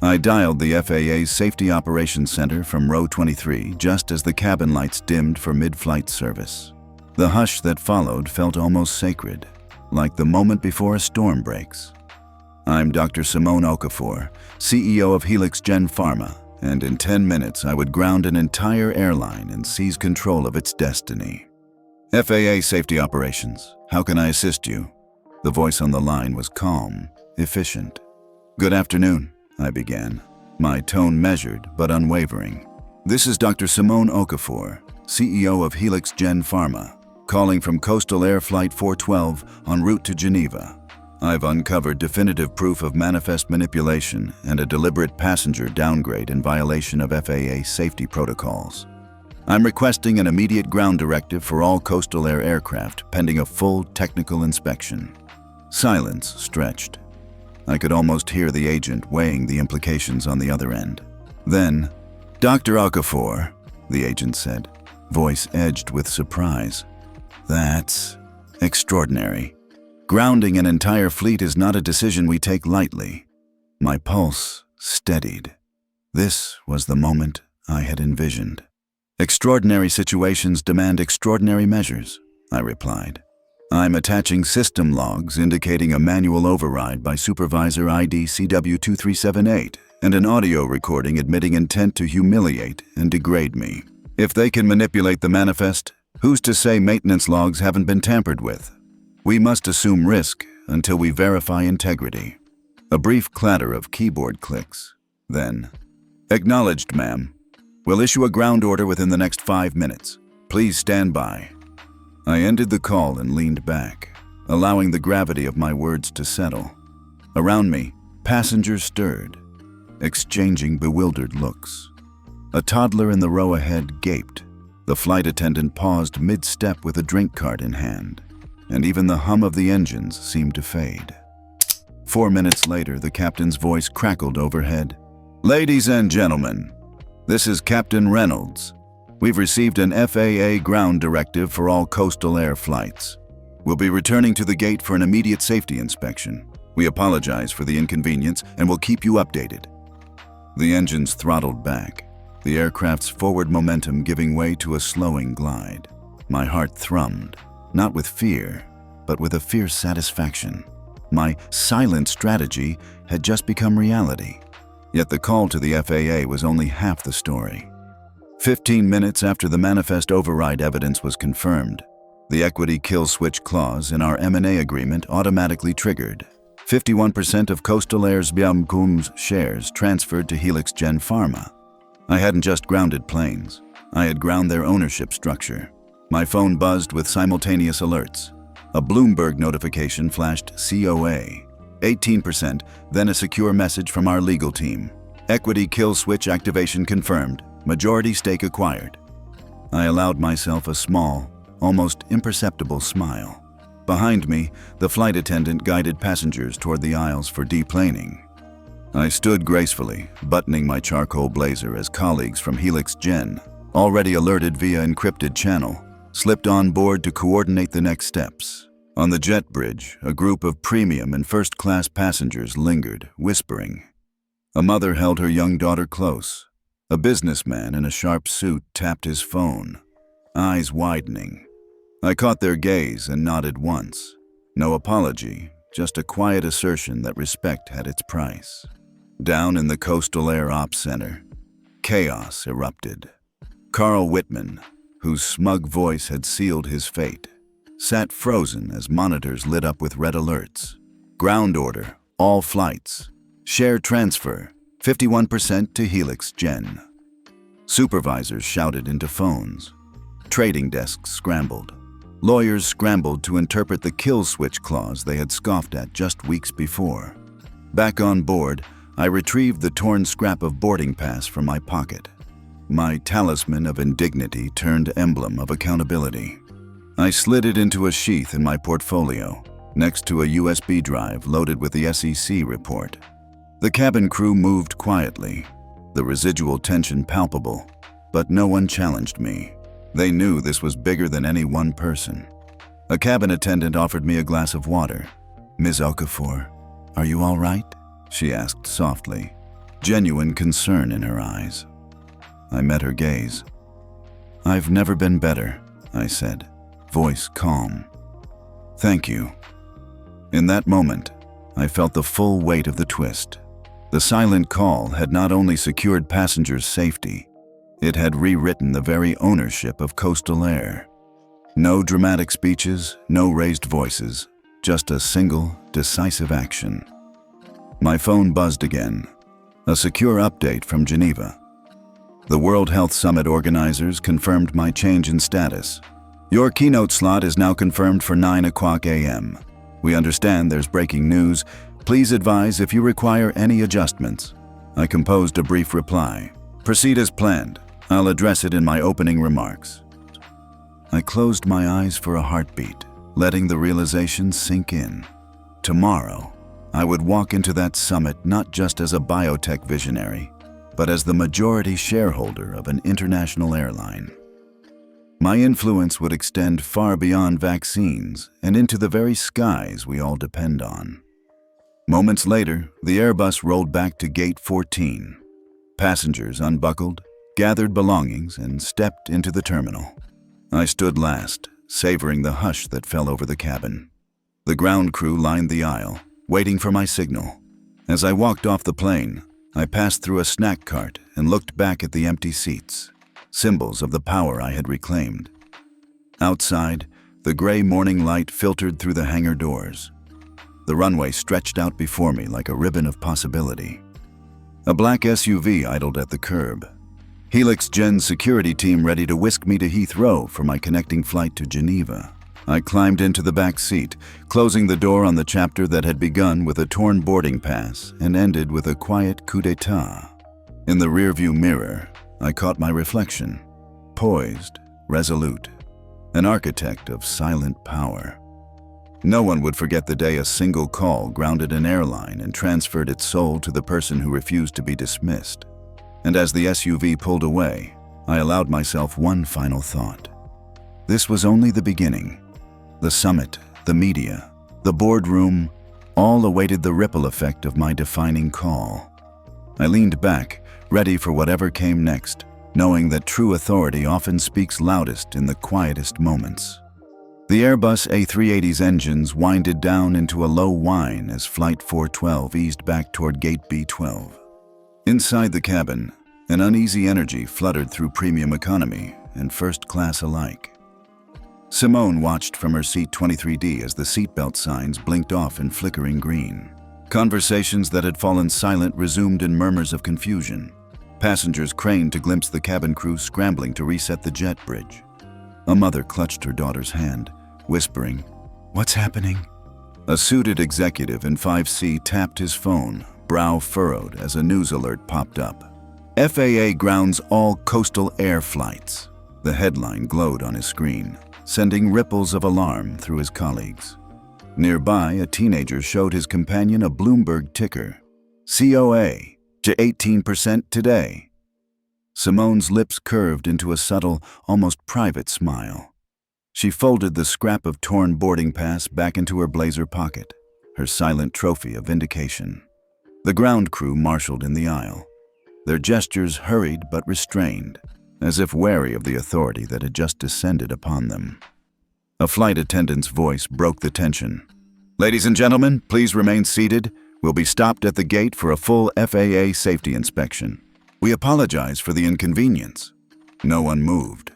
I dialed the FAA's Safety Operations Center from row 23 just as the cabin lights dimmed for mid-flight service. The hush that followed felt almost sacred, like the moment before a storm breaks. I'm Dr. Simone Okafor, CEO of Helix Gen Pharma, and in 10 minutes I would ground an entire airline and seize control of its destiny. FAA Safety Operations, how can I assist you? The voice on the line was calm, efficient. Good afternoon, I began, my tone measured but unwavering. This is Dr. Simone Okafor, CEO of Helix Gen Pharma, calling from Coastal Air Flight 412 en route to Geneva. I've uncovered definitive proof of manifest manipulation and a deliberate passenger downgrade in violation of FAA safety protocols. I'm requesting an immediate ground directive for all Coastal Air aircraft pending a full technical inspection. Silence stretched. I could almost hear the agent weighing the implications on the other end. Then, Dr. Okafor, the agent said, voice edged with surprise. That's extraordinary. Grounding an entire fleet is not a decision we take lightly. My pulse steadied. This was the moment I had envisioned. Extraordinary situations demand extraordinary measures, I replied. I'm attaching system logs indicating a manual override by Supervisor ID CW2378 and an audio recording admitting intent to humiliate and degrade me. If they can manipulate the manifest, who's to say maintenance logs haven't been tampered with? We must assume risk until we verify integrity. A brief clatter of keyboard clicks. Then, acknowledged, ma'am. We'll issue a ground order within the next 5 minutes. Please stand by. I ended the call and leaned back, allowing the gravity of my words to settle. Around me, passengers stirred, exchanging bewildered looks. A toddler in the row ahead gaped. The flight attendant paused mid-step with a drink cart in hand, and even the hum of the engines seemed to fade. 4 minutes later, the captain's voice crackled overhead. Ladies and gentlemen, this is Captain Reynolds. We've received an FAA ground directive for all Coastal Air flights. We'll be returning to the gate for an immediate safety inspection. We apologize for the inconvenience and will keep you updated. The engines throttled back, the aircraft's forward momentum giving way to a slowing glide. My heart thrummed, not with fear, but with a fierce satisfaction. My silent strategy had just become reality. Yet the call to the FAA was only half the story. 15 minutes after the manifest override evidence was confirmed, the equity kill switch clause in our M&A agreement automatically triggered. 51% of Coastal Air's Biamcum's shares transferred to Helix Gen Pharma. I hadn't just grounded planes. I had ground their ownership structure. My phone buzzed with simultaneous alerts. A Bloomberg notification flashed COA. 18%, then a secure message from our legal team. Equity kill switch activation confirmed. Majority stake acquired. I allowed myself a small, almost imperceptible smile. Behind me, the flight attendant guided passengers toward the aisles for deplaning. I stood gracefully, buttoning my charcoal blazer as colleagues from Helix Gen, already alerted via encrypted channel, slipped on board to coordinate the next steps. On the jet bridge, a group of premium and first-class passengers lingered, whispering. A mother held her young daughter close. A businessman in a sharp suit tapped his phone, eyes widening. I caught their gaze and nodded once. No apology, just a quiet assertion that respect had its price. Down in the Coastal Air Ops Center, chaos erupted. Carl Whitman, whose smug voice had sealed his fate, sat frozen as monitors lit up with red alerts. Ground order, all flights. Share transfer, 51% to Helix Gen. Supervisors shouted into phones. Trading desks scrambled. Lawyers scrambled to interpret the kill switch clause they had scoffed at just weeks before. Back on board, I retrieved the torn scrap of boarding pass from my pocket. My talisman of indignity turned emblem of accountability. I slid it into a sheath in my portfolio, next to a USB drive loaded with the SEC report. The cabin crew moved quietly, the residual tension palpable, but no one challenged me. They knew this was bigger than any one person. A cabin attendant offered me a glass of water. "Ms. Okafor, are you all right?" she asked softly, genuine concern in her eyes. I met her gaze. "I've never been better," I said, voice calm. "Thank you." In that moment, I felt the full weight of the twist. The silent call had not only secured passengers' safety, it had rewritten the very ownership of coastal air. No dramatic speeches, no raised voices, just a single, decisive action. My phone buzzed again. A secure update from Geneva. The World Health Summit organizers confirmed my change in status. "Your keynote slot is now confirmed for 9 o'clock a.m. We understand there's breaking news. Please advise if you require any adjustments." I composed a brief reply. "Proceed as planned. I'll address it in my opening remarks." I closed my eyes for a heartbeat, letting the realization sink in. Tomorrow, I would walk into that summit not just as a biotech visionary, but as the majority shareholder of an international airline. My influence would extend far beyond vaccines and into the very skies we all depend on. Moments later, the Airbus rolled back to Gate 14. Passengers unbuckled, gathered belongings, and stepped into the terminal. I stood last, savoring the hush that fell over the cabin. The ground crew lined the aisle, waiting for my signal. As I walked off the plane, I passed through a snack cart and looked back at the empty seats, symbols of the power I had reclaimed. Outside, the gray morning light filtered through the hangar doors. The runway stretched out before me like a ribbon of possibility. A black SUV idled at the curb. Helix Gen's security team ready to whisk me to Heathrow for my connecting flight to Geneva. I climbed into the back seat, closing the door on the chapter that had begun with a torn boarding pass and ended with a quiet coup d'etat. In the rearview mirror, I caught my reflection, poised, resolute, an architect of silent power. No one would forget the day a single call grounded an airline and transferred its soul to the person who refused to be dismissed. And as the SUV pulled away, I allowed myself one final thought. This was only the beginning. The summit, the media, the boardroom, all awaited the ripple effect of my defining call. I leaned back, ready for whatever came next, knowing that true authority often speaks loudest in the quietest moments. The Airbus A380's engines winded down into a low whine as Flight 412 eased back toward Gate B12. Inside the cabin, an uneasy energy fluttered through premium economy and first class alike. Simone watched from her seat 23D as the seatbelt signs blinked off in flickering green. Conversations that had fallen silent resumed in murmurs of confusion. Passengers craned to glimpse the cabin crew scrambling to reset the jet bridge. A mother clutched her daughter's hand, whispering, "What's happening?" A suited executive in 5C tapped his phone, brow furrowed as a news alert popped up. "FAA grounds all coastal air flights." The headline glowed on his screen, sending ripples of alarm through his colleagues. Nearby, a teenager showed his companion a Bloomberg ticker. "COA to 18% today." Simone's lips curved into a subtle, almost private smile. She folded the scrap of torn boarding pass back into her blazer pocket, her silent trophy of vindication. The ground crew marshaled in the aisle, their gestures hurried but restrained, as if wary of the authority that had just descended upon them. A flight attendant's voice broke the tension. "Ladies and gentlemen, please remain seated. We'll be stopped at the gate for a full FAA safety inspection. We apologize for the inconvenience." No one moved.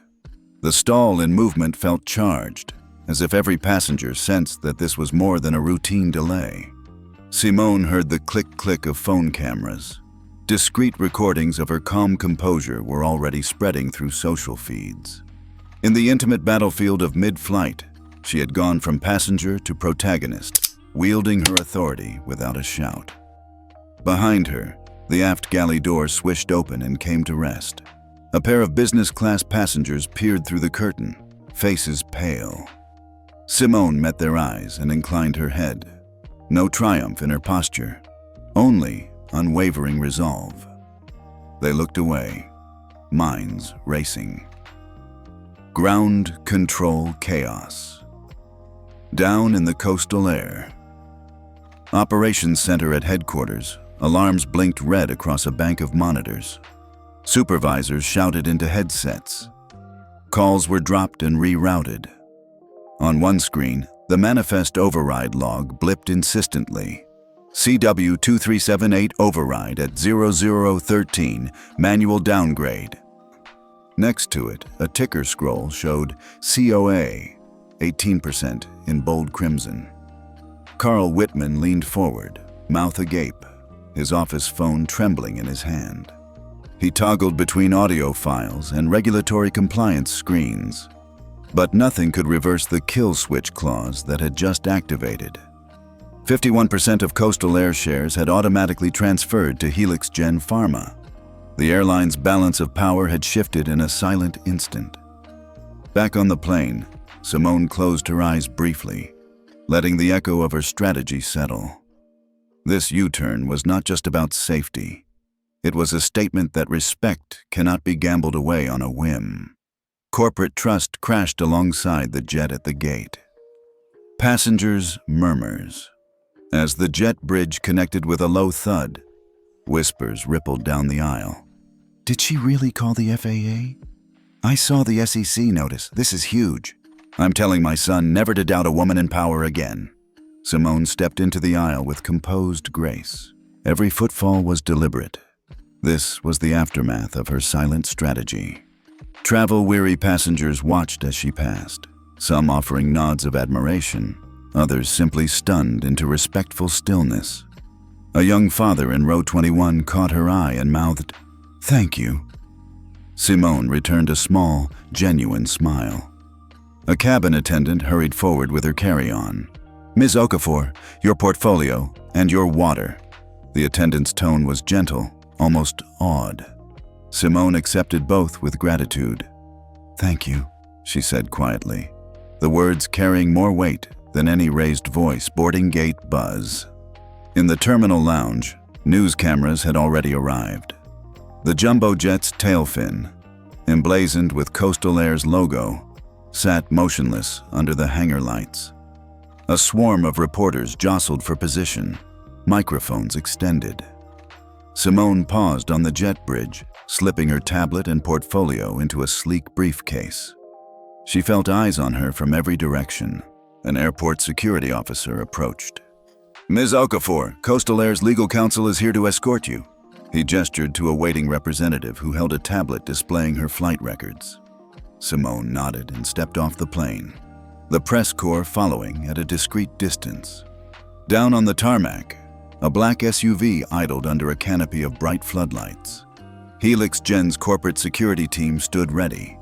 The stall in movement felt charged, as if every passenger sensed that this was more than a routine delay. Simone heard the click-click of phone cameras. Discreet recordings of her calm composure were already spreading through social feeds. In the intimate battlefield of mid-flight, she had gone from passenger to protagonist, wielding her authority without a shout. Behind her, the aft galley door swished open and came to rest. A pair of business-class passengers peered through the curtain, faces pale. Simone met their eyes and inclined her head. No triumph in her posture, only unwavering resolve. They looked away, minds racing. Ground control chaos. Down in the coastal air. Operations center at headquarters, alarms blinked red across a bank of monitors. Supervisors shouted into headsets. Calls were dropped and rerouted. On one screen, the manifest override log blipped insistently. CW2378 override at 0013, manual downgrade. Next to it, a ticker scroll showed COA, 18% in bold crimson. Carl Whitman leaned forward, mouth agape, his office phone trembling in his hand. He toggled between audio files and regulatory compliance screens. But nothing could reverse the kill switch clause that had just activated. 51% of Coastal Air shares had automatically transferred to Helix Gen Pharma. The airline's balance of power had shifted in a silent instant. Back on the plane, Simone closed her eyes briefly, letting the echo of her strategy settle. This U-turn was not just about safety. It was a statement that respect cannot be gambled away on a whim. Corporate trust crashed alongside the jet at the gate. Passengers' murmurs. As the jet bridge connected with a low thud, whispers rippled down the aisle. Did she really call the FAA? I saw the SEC notice. This is huge. I'm telling my son never to doubt a woman in power again. Simone stepped into the aisle with composed grace. Every footfall was deliberate. This was the aftermath of her silent strategy. Travel-weary passengers watched as she passed, some offering nods of admiration, others simply stunned into respectful stillness. A young father in row 21 caught her eye and mouthed, "Thank you." Simone returned a small, genuine smile. A cabin attendant hurried forward with her carry-on. "Ms. Okafor, your portfolio and your water." The attendant's tone was gentle, almost awed. Simone accepted both with gratitude. "Thank you," she said quietly, the words carrying more weight than any raised voice boarding gate buzz. In the terminal lounge, news cameras had already arrived. The jumbo jet's tail fin, emblazoned with Coastal Air's logo, sat motionless under the hangar lights. A swarm of reporters jostled for position, microphones extended. Simone paused on the jet bridge, slipping her tablet and portfolio into a sleek briefcase. She felt eyes on her from every direction. An airport security officer approached. "Ms. Okafor, Coastal Air's legal counsel is here to escort you." He gestured to a waiting representative who held a tablet displaying her flight records. Simone nodded and stepped off the plane, the press corps following at a discreet distance. Down on the tarmac, a black SUV idled under a canopy of bright floodlights. Helix Gen's corporate security team stood ready.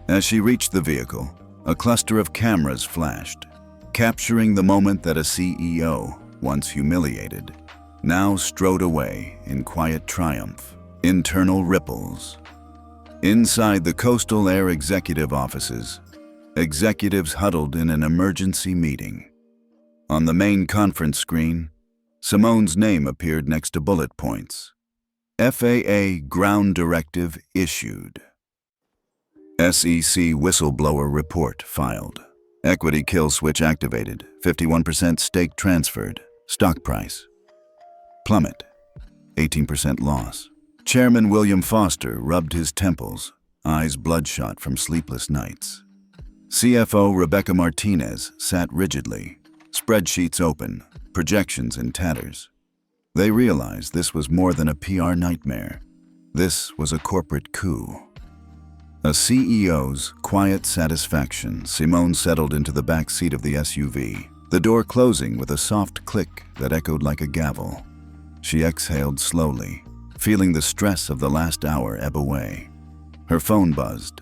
As she reached the vehicle, a cluster of cameras flashed, capturing the moment that a CEO, once humiliated, now strode away in quiet triumph. Internal ripples. Inside the Coastal Air executive offices, executives huddled in an emergency meeting. On the main conference screen, Simone's name appeared next to bullet points. FAA ground directive issued. SEC whistleblower report filed. Equity kill switch activated. 51% stake transferred. Stock price plummet. 18% loss. Chairman William Foster rubbed his temples, eyes bloodshot from sleepless nights. CFO Rebecca Martinez sat rigidly, spreadsheets open, projections in tatters. They realized this was more than a PR nightmare. This was a corporate coup. A CEO's quiet satisfaction, Simone settled into the back seat of the SUV, the door closing with a soft click that echoed like a gavel. She exhaled slowly, feeling the stress of the last hour ebb away. Her phone buzzed.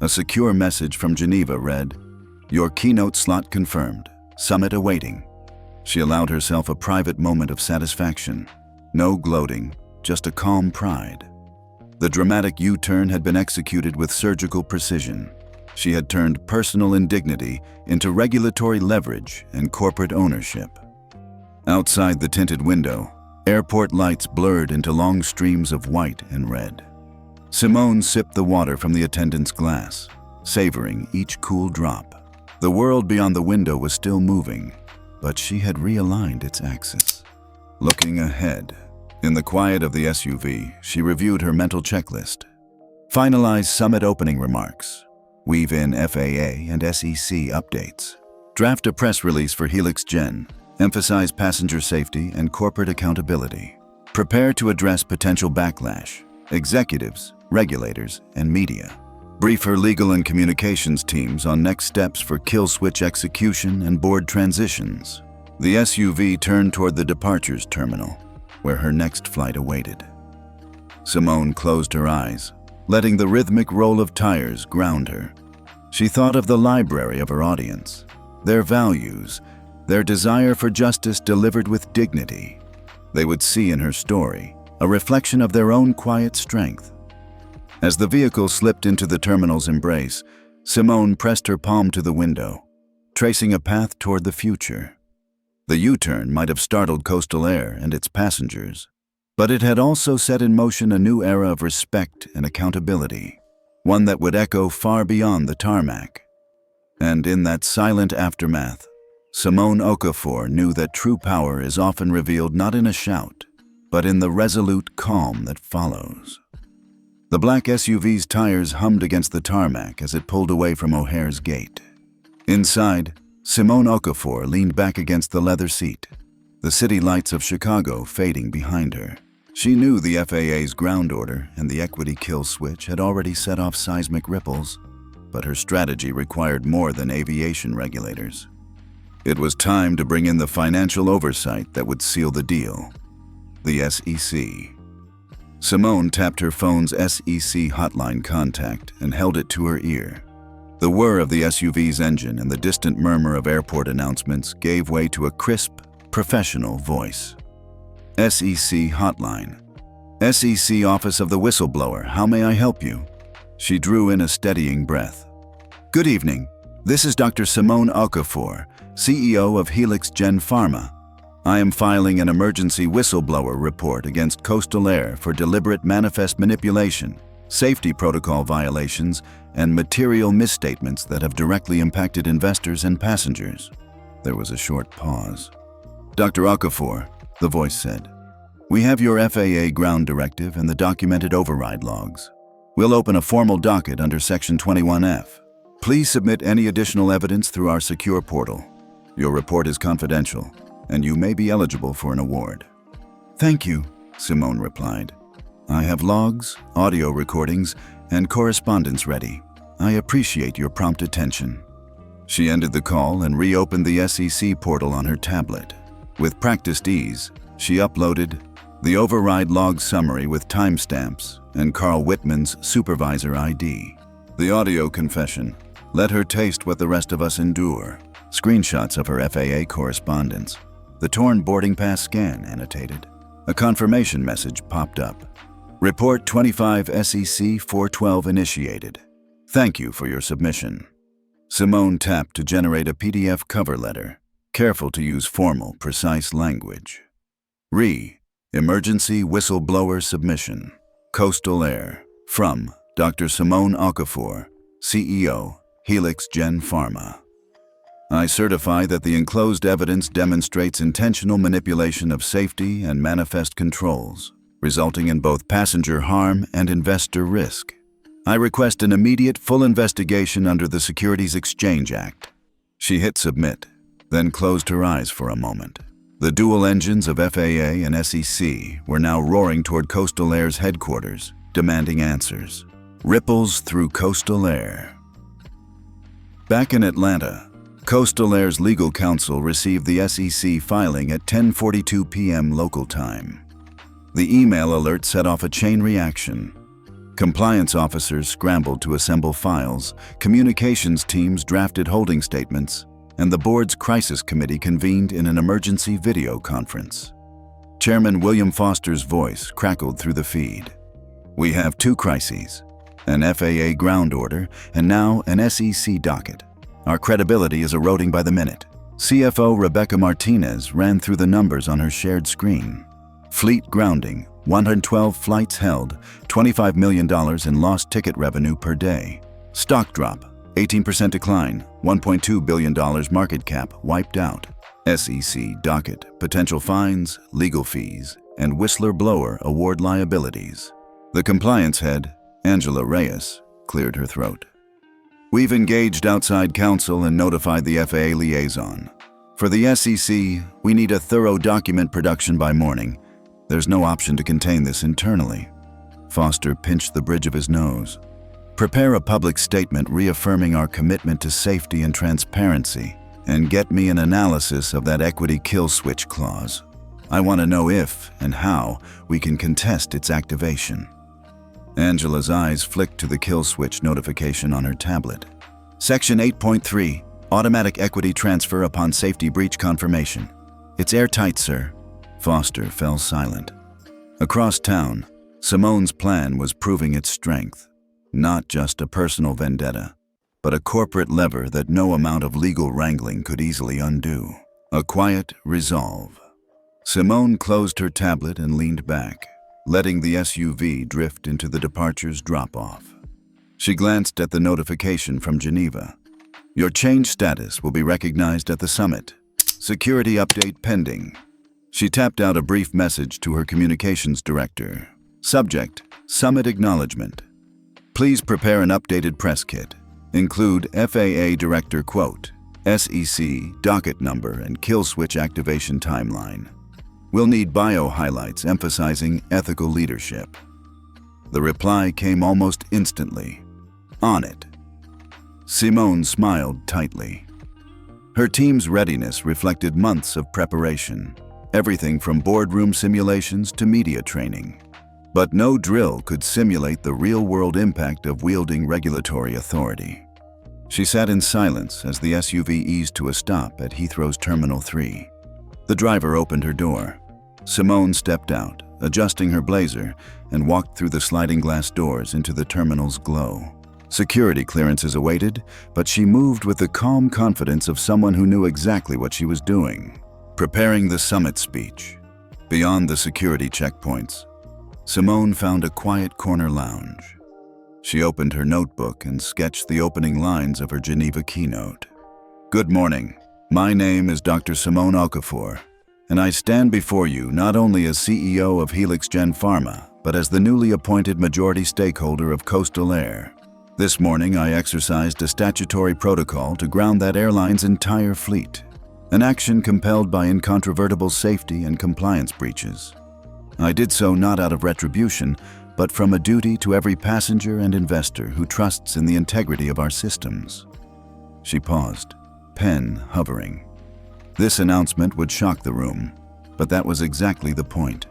A secure message from Geneva read, "Your keynote slot confirmed. Summit awaiting." She allowed herself a private moment of satisfaction. No gloating, just a calm pride. The dramatic U-turn had been executed with surgical precision. She had turned personal indignity into regulatory leverage and corporate ownership. Outside the tinted window, airport lights blurred into long streams of white and red. Simone sipped the water from the attendant's glass, savoring each cool drop. The world beyond the window was still moving, but she had realigned its axis. Looking ahead, in the quiet of the SUV, she reviewed her mental checklist. Finalize summit opening remarks. Weave in FAA and SEC updates. Draft a press release for Helix Gen. Emphasize passenger safety and corporate accountability. Prepare to address potential backlash. Executives, regulators, and media. Brief her legal and communications teams on next steps for kill switch execution and board transitions. The SUV turned toward the departures terminal, where her next flight awaited. Simone closed her eyes, letting the rhythmic roll of tires ground her. She thought of the library of her audience, their values, their desire for justice delivered with dignity. They would see in her story a reflection of their own quiet strength. As the vehicle slipped into the terminal's embrace, Simone pressed her palm to the window, tracing a path toward the future. The U-turn might have startled Coastal Air and its passengers, but it had also set in motion a new era of respect and accountability, one that would echo far beyond the tarmac. And in that silent aftermath, Simone Okafor knew that true power is often revealed not in a shout, but in the resolute calm that follows. The black SUV's tires hummed against the tarmac as it pulled away from O'Hare's gate. Inside, Simone Okafor leaned back against the leather seat, the city lights of Chicago fading behind her. She knew the FAA's ground order and the equity kill switch had already set off seismic ripples, but her strategy required more than aviation regulators. It was time to bring in the financial oversight that would seal the deal. The SEC. Simone tapped her phone's SEC hotline contact and held it to her ear. The whir of the SUV's engine and the distant murmur of airport announcements gave way to a crisp, professional voice. SEC hotline. SEC Office of the Whistleblower, how may I help you? She drew in a steadying breath. Good evening. This is Dr. Simone Okafor, CEO of Helix Gen Pharma. I am filing an emergency whistleblower report against Coastal Air for deliberate manifest manipulation, safety protocol violations, and material misstatements that have directly impacted investors and passengers. There was a short pause. Dr. Okafor, the voice said, we have your FAA ground directive and the documented override logs. We'll open a formal docket under Section 21F. Please submit any additional evidence through our secure portal. Your report is confidential, and you may be eligible for an award. Thank you, Simone replied. I have logs, audio recordings, and correspondence ready. I appreciate your prompt attention. She ended the call and reopened the SEC portal on her tablet. With practiced ease, she uploaded the override log summary with timestamps and Carl Whitman's supervisor ID. The audio confession, let her taste what the rest of us endure. Screenshots of her FAA correspondence. The torn boarding pass scan annotated. A confirmation message popped up. Report 25 SEC 412 initiated. Thank you for your submission. Simone tapped to generate a PDF cover letter, careful to use formal, precise language. Emergency Whistleblower Submission. Coastal Air. From Dr. Simone Okafor, CEO, Helix Gen Pharma. I certify that the enclosed evidence demonstrates intentional manipulation of safety and manifest controls, resulting in both passenger harm and investor risk. I request an immediate full investigation under the Securities Exchange Act. She hit submit, then closed her eyes for a moment. The dual engines of FAA and SEC were now roaring toward Coastal Air's headquarters, demanding answers. Ripples through Coastal Air. Back in Atlanta, Coastal Air's legal counsel received the SEC filing at 10:42 p.m. local time. The email alert set off a chain reaction. Compliance officers scrambled to assemble files, communications teams drafted holding statements, and the board's crisis committee convened in an emergency video conference. Chairman William Foster's voice crackled through the feed. We have two crises. an FAA ground order, and now an SEC docket. Our credibility is eroding by the minute. CFO Rebecca Martinez ran through the numbers on her shared screen. Fleet grounding, 112 flights held, $25 million in lost ticket revenue per day. Stock drop, 18% decline, $1.2 billion market cap wiped out. SEC docket, potential fines, legal fees, and whistleblower award liabilities. The compliance head, Angela Reyes, cleared her throat. We've engaged outside counsel and notified the FAA liaison. For the SEC, we need a thorough document production by morning. There's no option to contain this internally. Foster pinched the bridge of his nose. Prepare a public statement reaffirming our commitment to safety and transparency, and get me an analysis of that equity kill switch clause. I want to know if and how we can contest its activation. Angela's eyes flicked to the kill switch notification on her tablet. Section 8.3, automatic equity transfer upon safety breach confirmation. It's airtight, sir. Foster fell silent. Across town, Simone's plan was proving its strength. Not just a personal vendetta, but a corporate lever that no amount of legal wrangling could easily undo. A quiet resolve. Simone closed her tablet and leaned back, letting the SUV drift into the departure's drop-off. She glanced at the notification from Geneva. Your change status will be recognized at the summit. Security update pending. She tapped out a brief message to her communications director. Subject, summit acknowledgement. Please prepare an updated press kit. Include FAA Director quote, SEC, docket number, and kill switch activation timeline. We'll need bio highlights emphasizing ethical leadership. The reply came almost instantly. On it. Simone smiled tightly. Her team's readiness reflected months of preparation, everything from boardroom simulations to media training. But no drill could simulate the real-world impact of wielding regulatory authority. She sat in silence as the SUV eased to a stop at Heathrow's Terminal 3. The driver opened her door. Simone stepped out, adjusting her blazer, and walked through the sliding glass doors into the terminal's glow. Security clearances awaited, but she moved with the calm confidence of someone who knew exactly what she was doing. Preparing the summit speech. Beyond the security checkpoints, Simone found a quiet corner lounge. She opened her notebook and sketched the opening lines of her Geneva keynote. Good morning. My name is Dr. Simone Okafor, and I stand before you not only as CEO of Helix Gen Pharma, but as the newly appointed majority stakeholder of Coastal Air. This morning, I exercised a statutory protocol to ground that airline's entire fleet, an action compelled by incontrovertible safety and compliance breaches. I did so not out of retribution, but from a duty to every passenger and investor who trusts in the integrity of our systems. She paused, pen hovering. This announcement would shock the room, but that was exactly the point.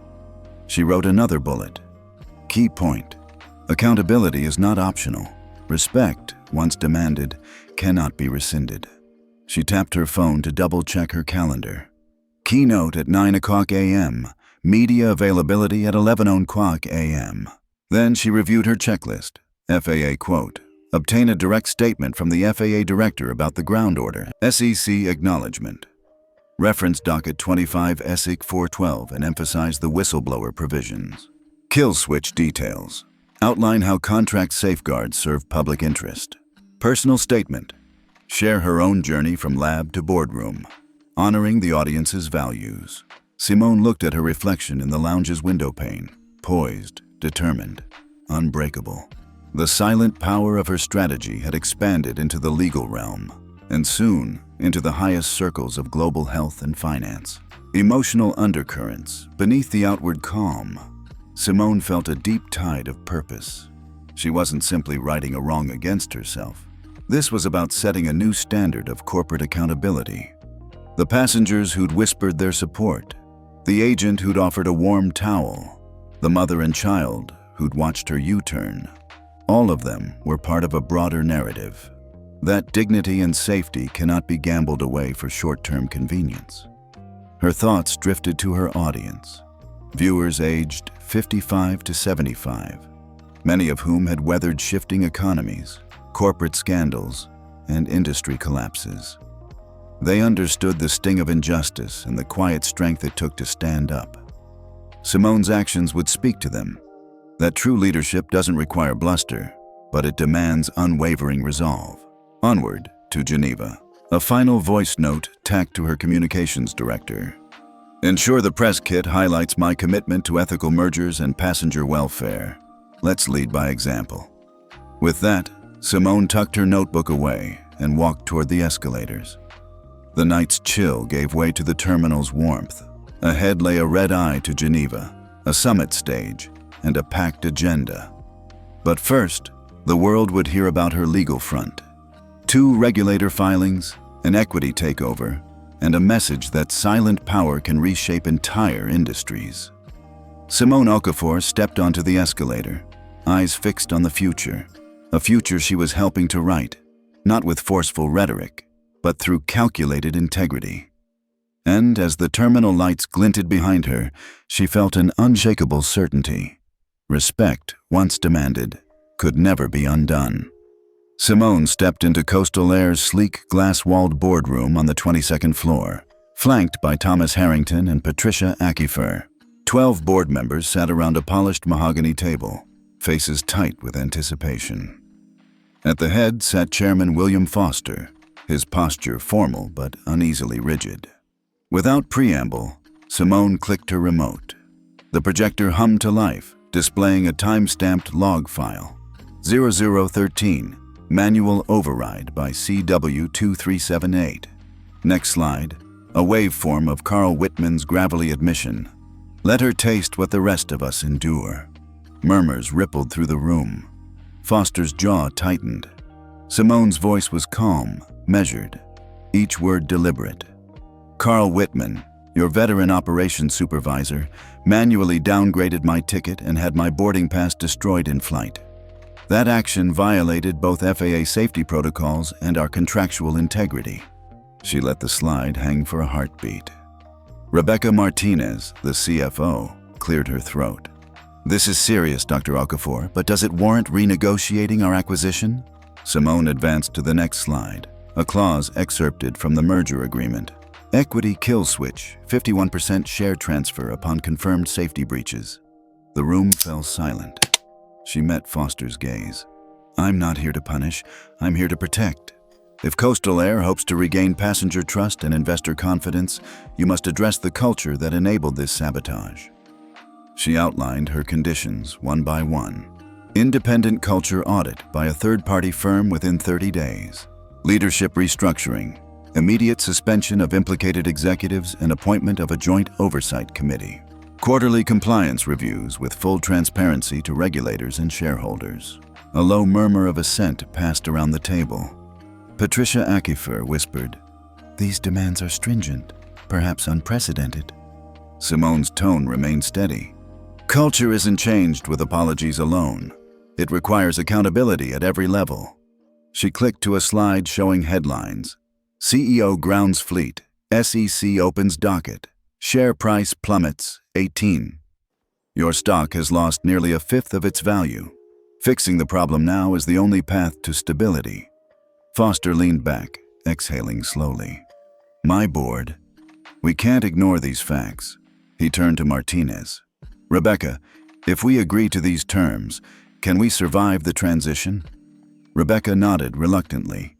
She wrote another bullet. Key point. Accountability is not optional. Respect, once demanded, cannot be rescinded. She tapped her phone to double-check her calendar. Keynote at 9:00 a.m., media availability at 11:00 a.m. Then she reviewed her checklist. FAA quote, obtain a direct statement from the FAA director about the ground order. SEC acknowledgement. Reference docket 25 SEC 412 and emphasize the whistleblower provisions. Kill switch details. Outline how contract safeguards serve public interest. Personal statement. Share her own journey from lab to boardroom, honoring the audience's values. Simone looked at her reflection in the lounge's window pane, poised, determined, unbreakable. The silent power of her strategy had expanded into the legal realm, and soon into the highest circles of global health and finance. Emotional undercurrents beneath the outward calm. Simone felt a deep tide of purpose. She wasn't simply righting a wrong against herself. This was about setting a new standard of corporate accountability. The passengers who'd whispered their support, the agent who'd offered a warm towel, the mother and child who'd watched her U-turn, all of them were part of a broader narrative. That dignity and safety cannot be gambled away for short-term convenience. Her thoughts drifted to her audience, viewers aged 55 to 75. many of whom had weathered shifting economies, corporate scandals, and industry collapses. They understood the sting of injustice and the quiet strength it took to stand up. Simone's actions would speak to them, that true leadership doesn't require bluster, but it demands unwavering resolve. Onward to Geneva. A final voice note tacked to her communications director. Ensure the press kit highlights my commitment to ethical mergers and passenger welfare. Let's lead by example. With that, Simone tucked her notebook away and walked toward the escalators. The night's chill gave way to the terminal's warmth. Ahead lay a red eye to Geneva, a summit stage, and a packed agenda. But first, the world would hear about her legal front. 2 regulator filings, an equity takeover, and a message that silent power can reshape entire industries. Simone Okafor stepped onto the escalator, eyes fixed on the future, a future she was helping to write, not with forceful rhetoric, but through calculated integrity. And as the terminal lights glinted behind her, she felt an unshakable certainty. Respect, once demanded, could never be undone. Simone stepped into Coastal Air's sleek, glass-walled boardroom on the 22nd floor, flanked by Thomas Harrington and Patricia Akifer. 12 board members sat around a polished mahogany table, faces tight with anticipation. At the head sat Chairman William Foster, his posture formal but uneasily rigid. Without preamble, Simone clicked her remote. The projector hummed to life, displaying a time-stamped log file. 0013, manual override by CW2378. Next slide, a waveform of Carl Whitman's gravelly admission. Let her taste what the rest of us endure. Murmurs rippled through the room. Foster's jaw tightened. Simone's voice was calm, measured, each word deliberate. Carl Whitman, your veteran operations supervisor, manually downgraded my ticket and had my boarding pass destroyed in flight. That action violated both FAA safety protocols and our contractual integrity. She let the slide hang for a heartbeat. Rebecca Martinez, the CFO, cleared her throat. This is serious, Dr. Okafor, but does it warrant renegotiating our acquisition? Simone advanced to the next slide, a clause excerpted from the merger agreement. Equity kill switch, 51% share transfer upon confirmed safety breaches. The room fell silent. She met Foster's gaze. I'm not here to punish, I'm here to protect. If Coastal Air hopes to regain passenger trust and investor confidence, you must address the culture that enabled this sabotage. She outlined her conditions one by one. Independent culture audit by a third-party firm within 30 days. Leadership restructuring. Immediate suspension of implicated executives and appointment of a joint oversight committee. Quarterly compliance reviews with full transparency to regulators and shareholders. A low murmur of assent passed around the table. Patricia Akifer whispered, "These demands are stringent, perhaps unprecedented." Simone's tone remained steady. Culture isn't changed with apologies alone. It requires accountability at every level. She clicked to a slide showing headlines. CEO grounds fleet, SEC opens docket, share price plummets, 18. Your stock has lost nearly a fifth of its value. Fixing the problem now is the only path to stability. Foster leaned back, exhaling slowly. My board. We can't ignore these facts. He turned to Martinez. Rebecca, if we agree to these terms, can we survive the transition? Rebecca nodded reluctantly.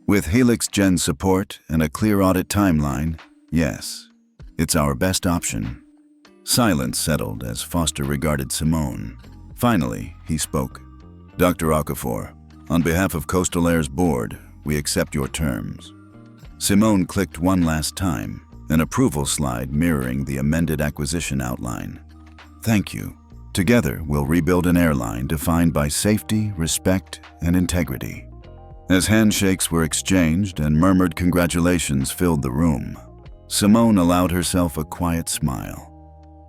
With Helix Gen's support and a clear audit timeline, yes, it's our best option. Silence settled as Foster regarded Simone. Finally, he spoke. Dr. Okafor, on behalf of Coastal Air's board, we accept your terms. Simone clicked one last time, an approval slide mirroring the amended acquisition outline. Thank you. Together, we'll rebuild an airline defined by safety, respect, and integrity. As handshakes were exchanged and murmured congratulations filled the room, Simone allowed herself a quiet smile.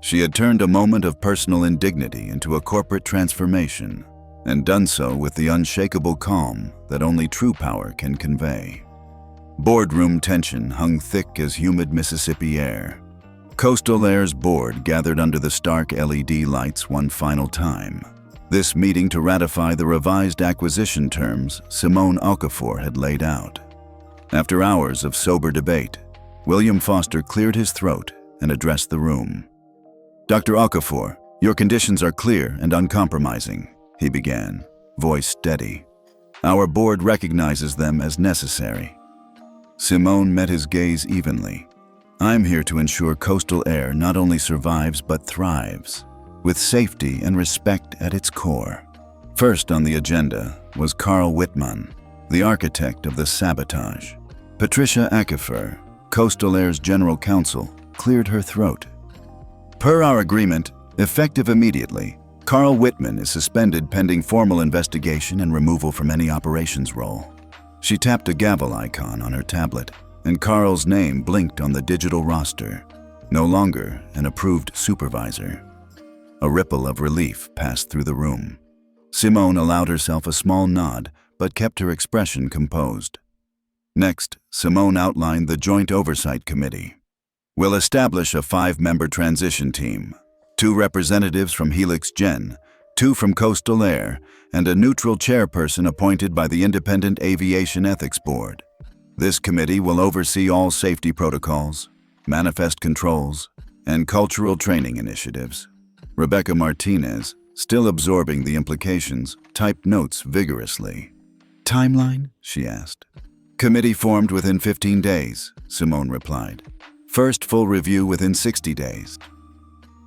She had turned a moment of personal indignity into a corporate transformation, and done so with the unshakable calm that only true power can convey. Boardroom tension hung thick as humid Mississippi air. Coastal Air's board gathered under the stark LED lights one final time. This meeting to ratify the revised acquisition terms Simone Okafor had laid out. After hours of sober debate, William Foster cleared his throat and addressed the room. "Dr. Okafor, your conditions are clear and uncompromising," he began, voice steady. "Our board recognizes them as necessary." Simone met his gaze evenly. "I'm here to ensure Coastal Air not only survives but thrives, with safety and respect at its core." First on the agenda was Carl Whitman, the architect of the sabotage. Patricia Aquifer, Coastal Air's general counsel, cleared her throat. "Per our agreement, effective immediately, Carl Whitman is suspended pending formal investigation and removal from any operations role." She tapped a gavel icon on her tablet, and Carl's name blinked on the digital roster. No longer an approved supervisor. A ripple of relief passed through the room. Simone allowed herself a small nod, but kept her expression composed. Next, Simone outlined the Joint Oversight Committee. "We'll establish a 5-member transition team, 2 representatives from Helix Gen, 2 from Coastal Air, and a neutral chairperson appointed by the Independent Aviation Ethics Board. This committee will oversee all safety protocols, manifest controls, and cultural training initiatives." Rebecca Martinez, still absorbing the implications, typed notes vigorously. "Timeline?" she asked. "Committee formed within 15 days, Simone replied. "First full review within 60 days.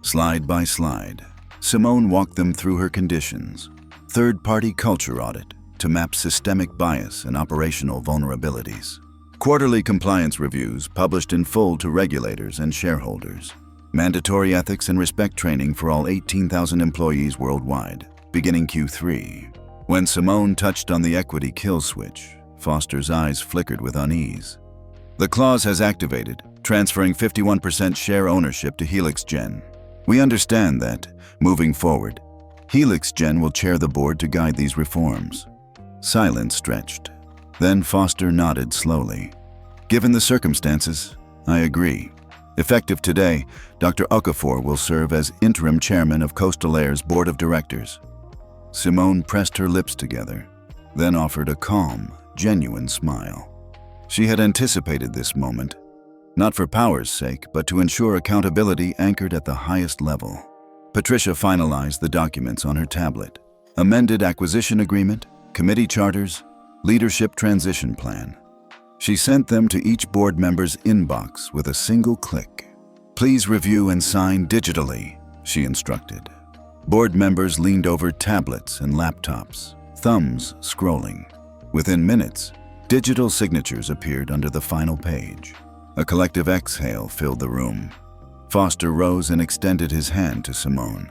Slide by slide, Simone walked them through her conditions. Third-party culture audit to map systemic bias and operational vulnerabilities. Quarterly compliance reviews published in full to regulators and shareholders. Mandatory ethics and respect training for all 18,000 employees worldwide, beginning Q3. When Simone touched on the equity kill switch, Foster's eyes flickered with unease. "The clause has activated, transferring 51% share ownership to Helix Gen. We understand that, moving forward, Helix Gen will chair the board to guide these reforms." Silence stretched. Then Foster nodded slowly. "Given the circumstances, I agree. Effective today, Dr. Okafor will serve as interim chairman of Coastal Air's board of directors." Simone pressed her lips together, then offered a calm, genuine smile. She had anticipated this moment, not for power's sake, but to ensure accountability anchored at the highest level. Patricia finalized the documents on her tablet. Amended acquisition agreement, committee charters, leadership transition plan. She sent them to each board member's inbox with a single click. "Please review and sign digitally," she instructed. Board members leaned over tablets and laptops, thumbs scrolling. Within minutes, digital signatures appeared under the final page. A collective exhale filled the room. Foster rose and extended his hand to Simone.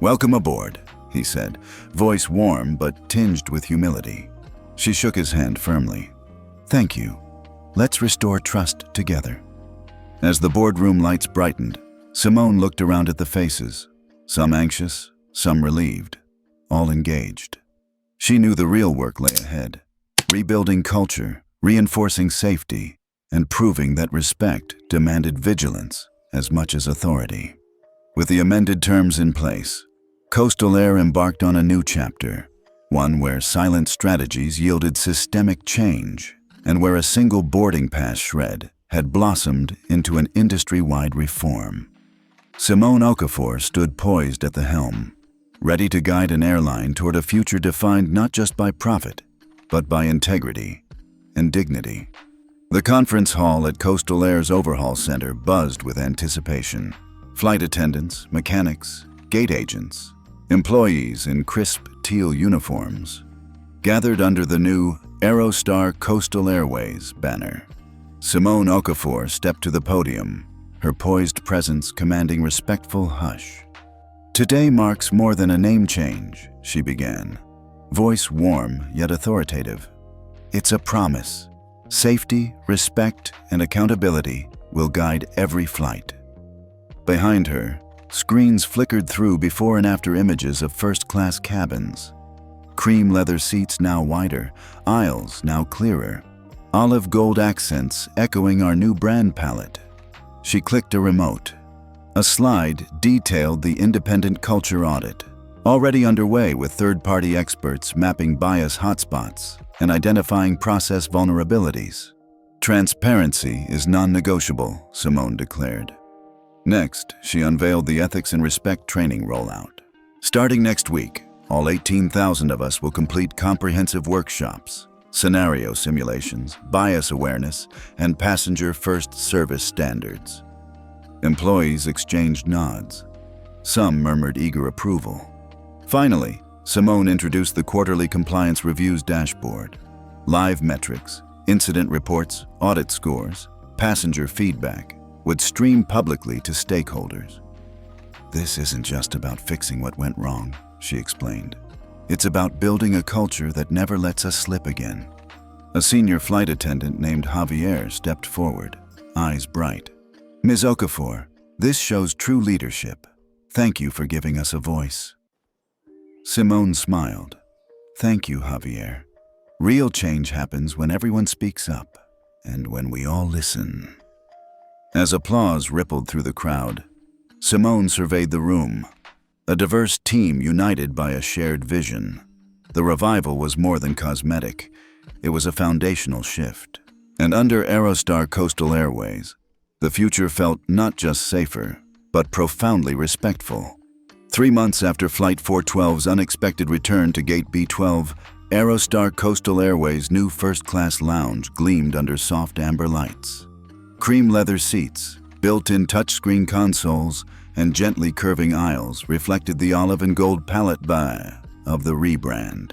"Welcome aboard," he said, voice warm but tinged with humility. She shook his hand firmly. "Thank you. Let's restore trust together." As the boardroom lights brightened, Simone looked around at the faces, some anxious, some relieved, all engaged. She knew the real work lay ahead, rebuilding culture, reinforcing safety, and proving that respect demanded vigilance as much as authority. With the amended terms in place, Coastal Air embarked on a new chapter, one where silent strategies yielded systemic change, and where a single boarding pass shred had blossomed into an industry-wide reform. Simone Okafor stood poised at the helm, ready to guide an airline toward a future defined not just by profit, but by integrity and dignity. The conference hall at Coastal Air's Overhaul Center buzzed with anticipation. Flight attendants, mechanics, gate agents, employees in crisp teal uniforms gathered under the new Aerostar Coastal Airways banner. Simone Okafor stepped to the podium, her poised presence commanding respectful hush. "Today marks more than a name change," she began, voice warm yet authoritative. "It's a promise. Safety, respect, and accountability will guide every flight." Behind her, screens flickered through before and after images of first-class cabins. Cream leather seats now wider, aisles now clearer, olive gold accents echoing our new brand palette. She clicked a remote. A slide detailed the independent culture audit, already underway with third-party experts mapping bias hotspots and identifying process vulnerabilities. Transparency is non-negotiable, Simone declared. Next, she unveiled the Ethics and Respect training rollout. Starting next week, all 18,000 of us will complete comprehensive workshops, scenario simulations, bias awareness, and passenger-first service standards. Employees exchanged nods. Some murmured eager approval. Finally, Simone introduced the quarterly compliance reviews dashboard. Live metrics, incident reports, audit scores, passenger feedback would stream publicly to stakeholders. This isn't just about fixing what went wrong, she explained. It's about building a culture that never lets us slip again. A senior flight attendant named Javier stepped forward, eyes bright. Ms. Okafor, this shows true leadership. Thank you for giving us a voice. Simone smiled. Thank you, Javier. Real change happens when everyone speaks up and when we all listen. As applause rippled through the crowd, Simone surveyed the room. A diverse team united by a shared vision. The revival was more than cosmetic. It was a foundational shift. And under Aerostar Coastal Airways, the future felt not just safer, but profoundly respectful. 3 months after Flight 412's unexpected return to Gate B12, Aerostar Coastal Airways' new first-class lounge gleamed under soft amber lights. Cream leather seats, built-in touchscreen consoles, and gently curving aisles reflected the olive and gold palette of the Rebrand.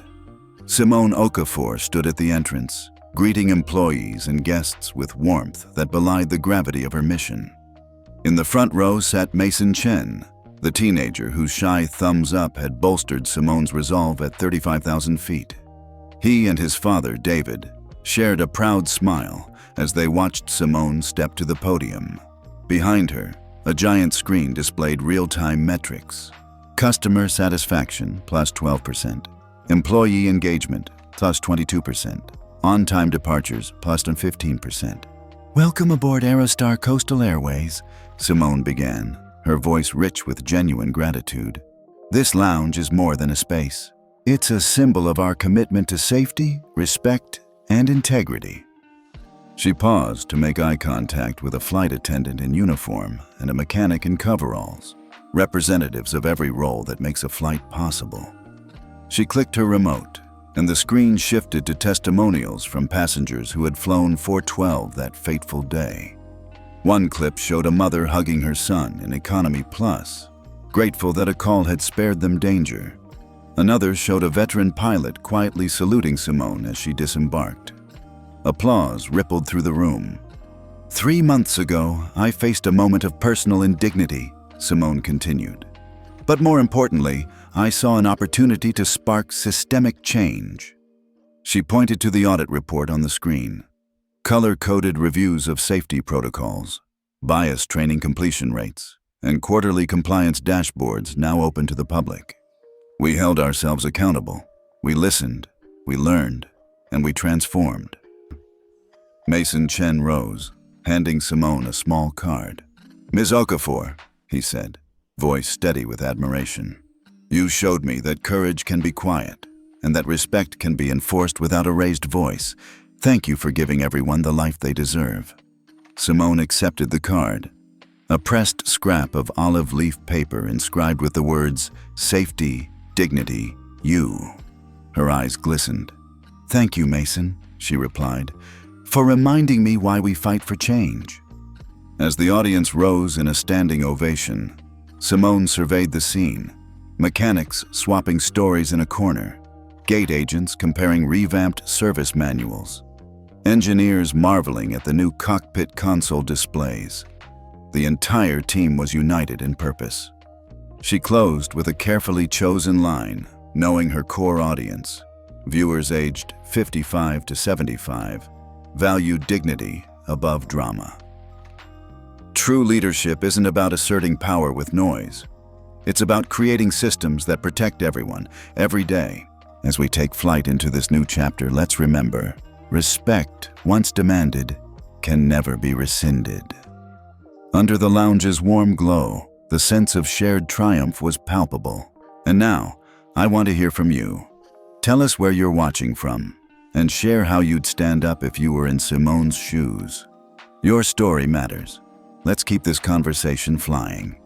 Simone Okafor stood at the entrance, greeting employees and guests with warmth that belied the gravity of her mission. In the front row sat Mason Chen, the teenager whose shy thumbs up had bolstered Simone's resolve at 35,000 feet. He and his father, David, shared a proud smile as they watched Simone step to the podium. Behind her, a giant screen displayed real-time metrics. Customer satisfaction, plus 12%. Employee engagement, plus 22%. On-time departures, plus 15%. Welcome aboard Aerostar Coastal Airways, Simone began, her voice rich with genuine gratitude. This lounge is more than a space. It's a symbol of our commitment to safety, respect, and integrity. She paused to make eye contact with a flight attendant in uniform and a mechanic in coveralls, representatives of every role that makes a flight possible. She clicked her remote, and the screen shifted to testimonials from passengers who had flown 412 that fateful day. One clip showed a mother hugging her son in Economy Plus, grateful that a call had spared them danger. Another showed a veteran pilot quietly saluting Simone as she disembarked. Applause rippled through the room. 3 months ago, I faced a moment of personal indignity, Simone continued. But more importantly, I saw an opportunity to spark systemic change. She pointed to the audit report on the screen. Color-coded reviews of safety protocols, bias training completion rates, and quarterly compliance dashboards now open to the public. We held ourselves accountable. We listened, we learned, and we transformed. Mason Chen rose, handing Simone a small card. Ms. Okafor, he said, voice steady with admiration. You showed me that courage can be quiet, and that respect can be enforced without a raised voice. Thank you for giving everyone the life they deserve. Simone accepted the card, a pressed scrap of olive leaf paper inscribed with the words, Safety, Dignity, You. Her eyes glistened. Thank you, Mason, she replied, for reminding me why we fight for change. As the audience rose in a standing ovation, Simone surveyed the scene, mechanics swapping stories in a corner, gate agents comparing revamped service manuals, engineers marveling at the new cockpit console displays. The entire team was united in purpose. She closed with a carefully chosen line, knowing her core audience, viewers aged 55 to 75, valued dignity above drama. True leadership isn't about asserting power with noise. It's about creating systems that protect everyone, every day. As we take flight into this new chapter, let's remember, respect, once demanded, can never be rescinded. Under the lounge's warm glow, the sense of shared triumph was palpable. And now, I want to hear from you. Tell us where you're watching from, and share how you'd stand up if you were in Simone's shoes. Your story matters. Let's keep this conversation flying.